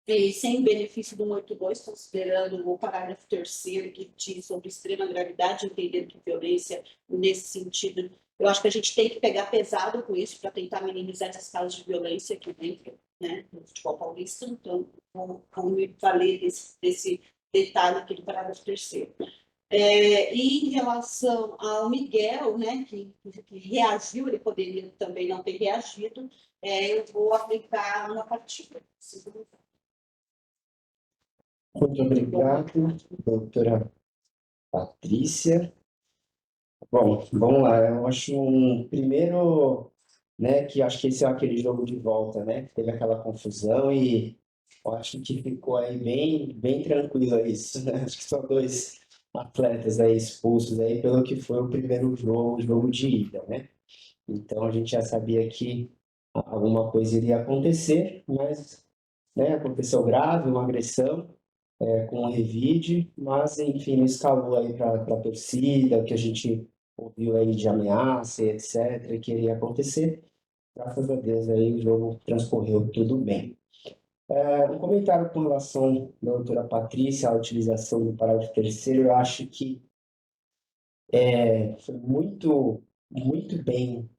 e sem benefício do 182, considerando o parágrafo 3º que diz sobre extrema gravidade, entendendo que violência, nesse sentido, eu acho que a gente tem que pegar pesado com isso para tentar minimizar essas casos de violência aqui dentro, né, no futebol paulista. Então, vamos me valer desse detalhe aqui do parágrafo 3º. E em relação ao Miguel, né, que reagiu, ele poderia também não ter reagido, eu vou aplicar uma partida. Muito obrigado, doutora Patrícia. Bom, vamos lá. Eu acho primeiro, né, que acho que esse é aquele jogo de volta, né? Teve aquela confusão e eu acho que ficou aí bem tranquilo isso, né? Acho que só 2 atletas aí expulsos aí pelo que foi o primeiro jogo, o jogo de ida, né? Então a gente já sabia que alguma coisa iria acontecer, mas, né, aconteceu grave, uma agressão com o revide, mas enfim, não escalou aí para a torcida, o que a gente ouviu aí de ameaça, etc., que iria acontecer. Graças a Deus aí o jogo transcorreu tudo bem. Um comentário com relação à doutora Patrícia, à utilização do parágrafo 3º, eu acho que foi muito bem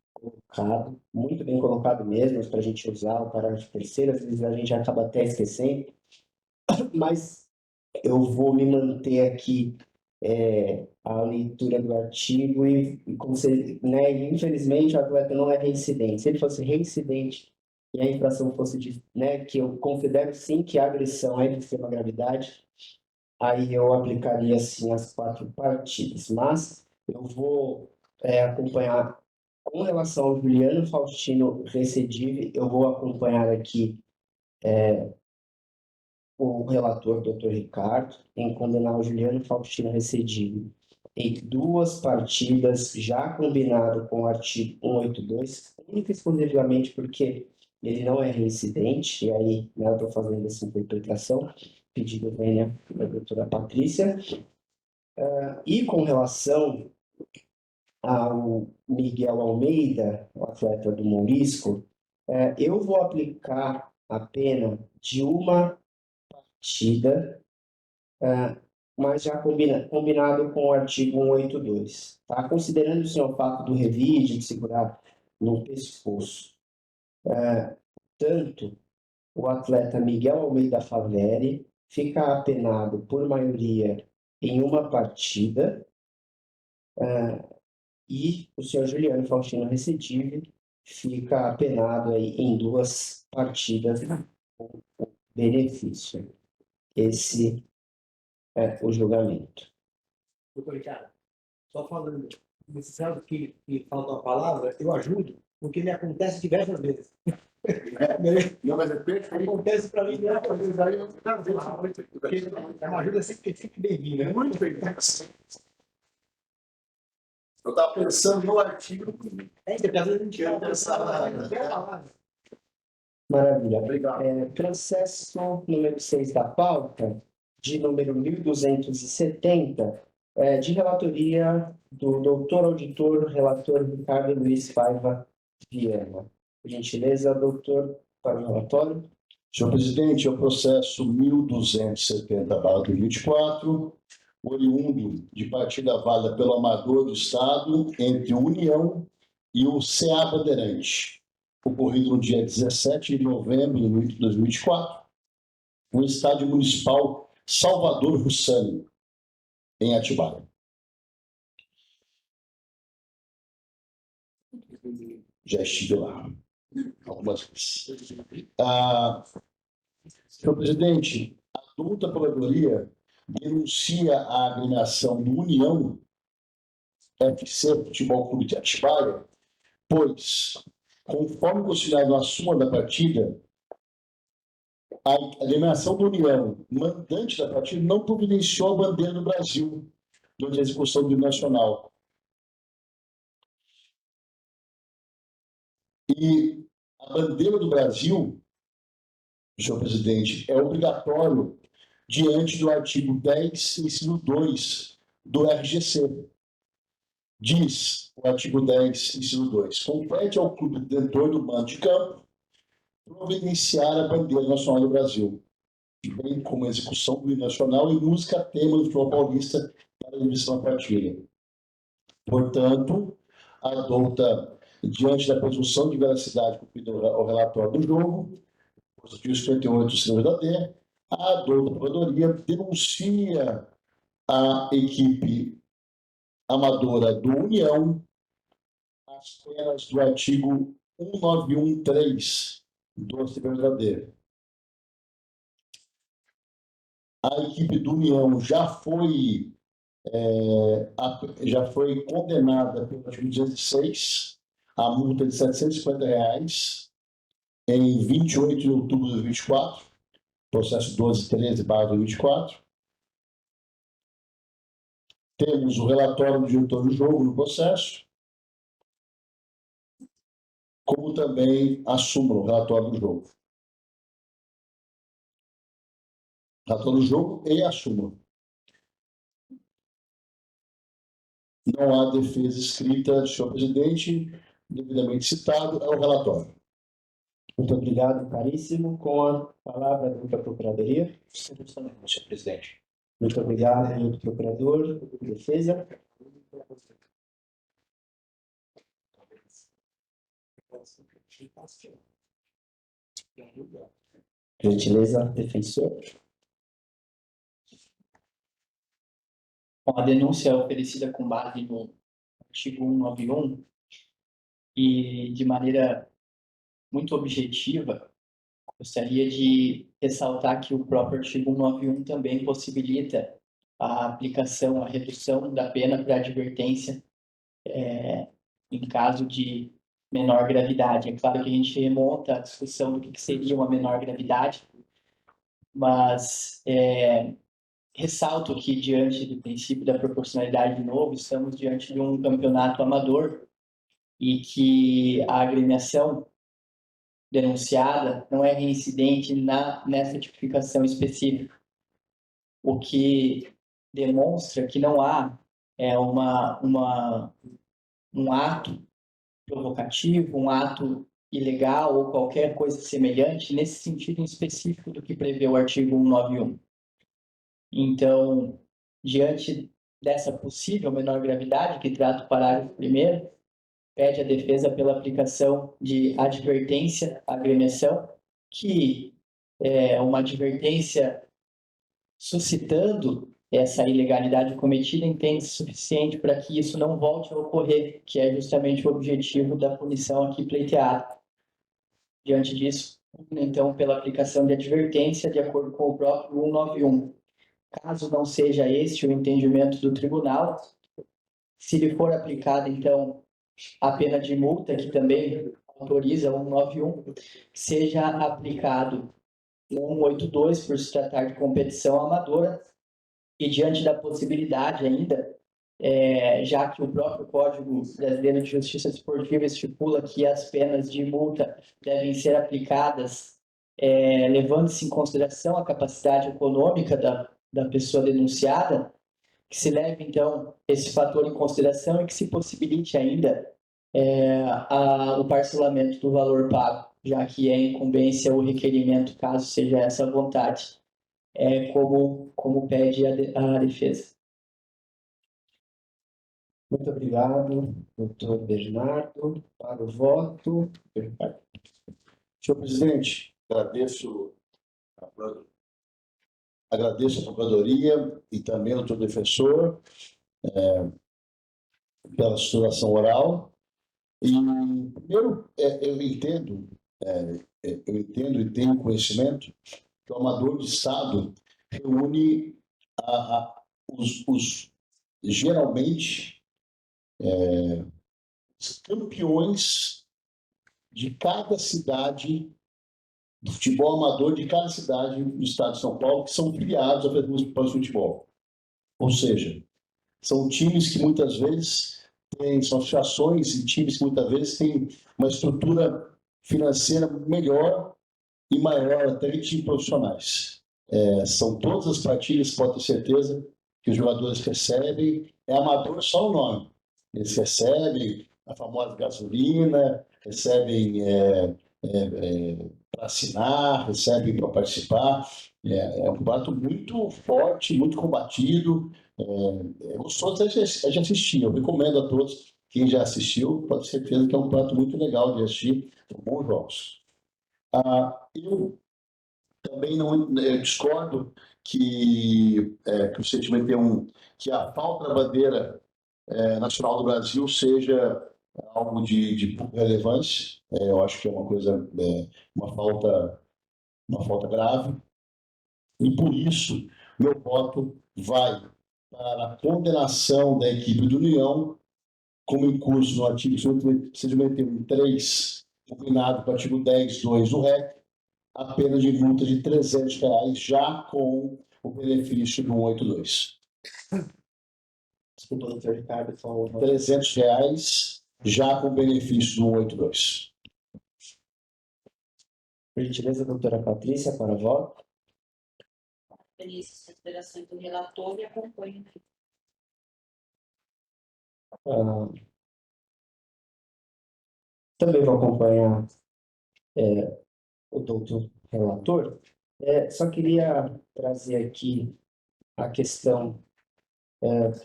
muito bem colocado mesmo, para a gente usar o parágrafo 3º, às vezes a gente acaba até esquecendo, mas eu vou me manter aqui a leitura do artigo e como se, né, infelizmente o atleta não é reincidente. Se ele fosse reincidente e a infração fosse de, né, que eu considero sim que a agressão é de extrema gravidade, aí eu aplicaria sim as 4 partidas. Mas eu vou acompanhar com relação ao Juliano Faustino recidive, eu vou acompanhar aqui o relator, doutor Ricardo, em condenar o Juliano Faustino recidivo em 2 partidas, já combinado com o artigo 182, única e exclusivamente porque ele não é reincidente, e aí, né, eu estou fazendo essa interpretação, pedido vem da doutora Patrícia. E com relação ao Miguel Almeida, o atleta do Mourisco, eu vou aplicar a pena de uma partida, mas já combinado com o artigo 182, tá? Considerando sim o fato do revide, de segurar no pescoço. Tanto o atleta Miguel Almeida Faveri fica apenado por maioria em uma partida, e o senhor Juliano Faustino Recidive fica apenado aí em 2 partidas com benefício. Esse é o julgamento. Doutor Ricardo, só falando, necessário que falta uma palavra, eu ajudo, porque me acontece diversas vezes. Não, mas é perfeito. Acontece para mim diversas vezes. Aí eu porque é uma ajuda sempre bem-vinda. Muito bem. Eu estava pensando no artigo. Porque às vezes a gente Eu pensava. Maravilha. Obrigado. Processo número 6 da pauta, de número 1270, de relatoria do doutor auditor, relator Ricardo Luiz Paiva Viana. Por gentileza, doutor, para o relatório. Senhor presidente, é o processo 1270/24, oriundo de partida válida pelo amador do Estado entre União e o CA Bandeirante, ocorrido no dia 17 de novembro de 2024, no Estádio Municipal Salvador Russani, em Atibaia. Já estive lá algumas vezes. Senhor presidente, a adulta procuradoria denuncia a agremiação do União FC Futebol Clube de Atibaia, pois, conforme considerado na súmula da partida, a agremiação do União, mandante da partida, não providenciou a bandeira do Brasil durante a execução do hino nacional. E a bandeira do Brasil, senhor presidente, é obrigatório diante do artigo 10, inciso 2 do RGC. Diz o artigo 10, inciso 2, compete ao clube detentor do mando de campo providenciar a bandeira nacional do Brasil, bem como a execução do hino nacional e música tema do futebol paulista para a emissão da partida. Portanto, adota, diante da presunção de veracidade cumprida ao relatório do jogo, artigo 58, letra D, a adulta procuradoria denuncia a equipe amadora do União as penas do artigo 1913 do letra D. A equipe do União já foi condenada pelo artigo 206 a multa de R$ 750 em 28 de outubro de 2024, processo 1213/2024. Temos o relatório do diretor do jogo no processo, como também a súmula, o relatório do jogo. Relatório do jogo e a súmula. Não há defesa escrita, senhor presidente, devidamente citado, é o relatório. Muito obrigado, caríssimo. Com a palavra da Procuradoria. Senhor presidente. Muito obrigado, doutor procurador. Defesa. Gentileza, defensor. Bom, a denúncia é oferecida com base no artigo 191 e, de maneira muito objetiva, gostaria de ressaltar que o próprio artigo 191 também possibilita a aplicação, a redução da pena para advertência em caso de menor gravidade. É claro que a gente remonta à discussão do que seria uma menor gravidade, mas ressalto que, diante do princípio da proporcionalidade de novo, estamos diante de um campeonato amador e que a agremiação denunciada não é reincidente nessa tipificação específica, o que demonstra que não há um ato provocativo, um ato ilegal ou qualquer coisa semelhante nesse sentido em específico do que prevê o artigo 191. Então, diante dessa possível menor gravidade que trata o parágrafo 1º, pede a defesa pela aplicação de advertência à agremiação, que é uma advertência suscitando essa ilegalidade cometida, entende-se suficiente para que isso não volte a ocorrer, que é justamente o objetivo da punição aqui pleiteada. Diante disso, então, pela aplicação de advertência, de acordo com o próprio 191. Caso não seja este o entendimento do tribunal, se lhe for aplicada, então, a pena de multa, que também autoriza o 191, seja aplicado o 182 por se tratar de competição amadora, e diante da possibilidade ainda, já que o próprio Código Brasileiro de Justiça Esportiva estipula que as penas de multa devem ser aplicadas levando-se em consideração a capacidade econômica da pessoa denunciada, que se leve, então, esse fator em consideração e que se possibilite ainda o parcelamento do valor pago, já que é incumbência o requerimento, caso seja essa a vontade, como pede a defesa. Muito obrigado, doutor Bernardo, para o voto. Senhor presidente, agradeço a Procuradoria e também ao doutor defensor pela sustentação oral. E, primeiro, eu entendo e tenho conhecimento que o amador de Estado reúne geralmente os campeões de cada cidade, do futebol amador de cada cidade do estado de São Paulo, que são filiados à Federação Municipal de Futebol. Ou seja, são times que muitas vezes são associações e times que muitas vezes têm uma estrutura financeira melhor e maior até que times profissionais. São todas as partidas, pode ter certeza, que os jogadores recebem. É amador só o nome. Eles recebem a famosa gasolina, recebem para assinar, recebem para participar. É um campeonato muito forte, muito combatido. Gostoso de assistir. Eu recomendo a todos, quem já assistiu, pode ter certeza que é um campeonato muito legal de assistir, são bons jogos. Eu também eu discordo que o sentimento que a falta da bandeira nacional do Brasil seja algo de pouca relevância. Eu acho que é uma coisa, uma falta grave. E por isso, meu voto vai para a condenação da equipe do União, como em curso no artigo 181.3, combinado com o artigo 10.2 do REC, a pena de multa de R$300, já com o benefício do 182. Desculpa, doutor Ricardo, por favor. R$300, já com o benefício do 182. Por gentileza, doutora Patrícia, para voto. Feliz as considerações do relator e acompanho. Também vou acompanhar o doutor relator. Só queria trazer aqui a questão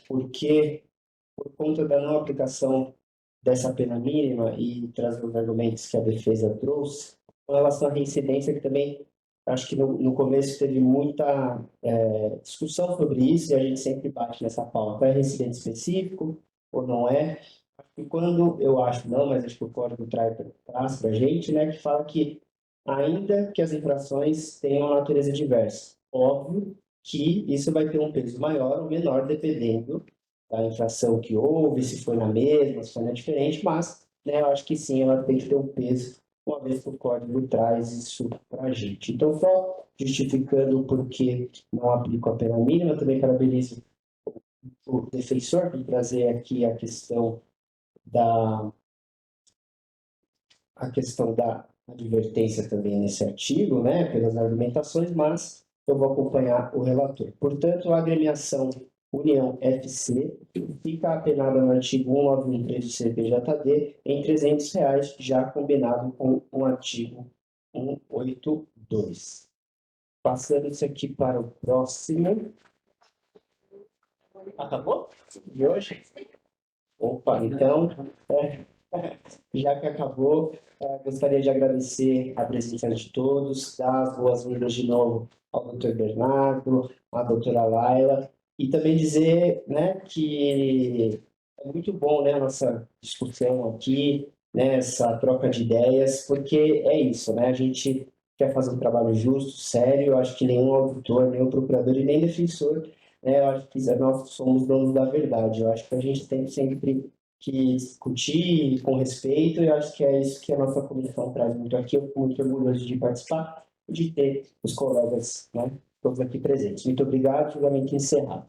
porque, por conta da não aplicação dessa pena mínima e trazer os argumentos que a defesa trouxe, com relação à reincidência, que também acho que no começo teve muita discussão sobre isso e a gente sempre bate nessa pauta. É reincidente específico ou não é? E quando eu acho não, mas acho que o código traz para a gente, né, que fala que ainda que as infrações tenham natureza diversa, óbvio que isso vai ter um peso maior ou menor dependendo da infração que houve, se foi na mesma, se foi na diferente, mas eu acho que sim, ela tem que ter um peso, uma vez que o código traz isso para a gente. Então, só justificando o porquê não aplico a pena mínima, também parabenizo o defensor por trazer aqui a questão da advertência também nesse artigo, né, pelas argumentações, mas eu vou acompanhar o relator. Portanto, a agremiação União FC fica apenada no artigo 191.3 do CPJD em R$300, já combinado com o artigo 182. Passando isso aqui para o próximo. Acabou? De hoje? Opa, então, já que acabou, gostaria de agradecer a presença de todos, dar as boas-vindas de novo ao doutor Bernardo, à doutora Laila, e também dizer, né, que é muito bom, né, a nossa discussão aqui, né, essa troca de ideias, porque é isso, né, a gente quer fazer um trabalho justo, sério. Eu acho que nenhum auditor, nenhum procurador e nem defensor, né, eu acho que nós somos donos da verdade. Eu acho que a gente tem sempre que discutir com respeito, e eu acho que é isso que a nossa comissão traz muito aqui. Eu fico muito orgulhoso de participar e de ter os colegas, né, todos aqui presentes. Muito obrigado, julgamento encerrado.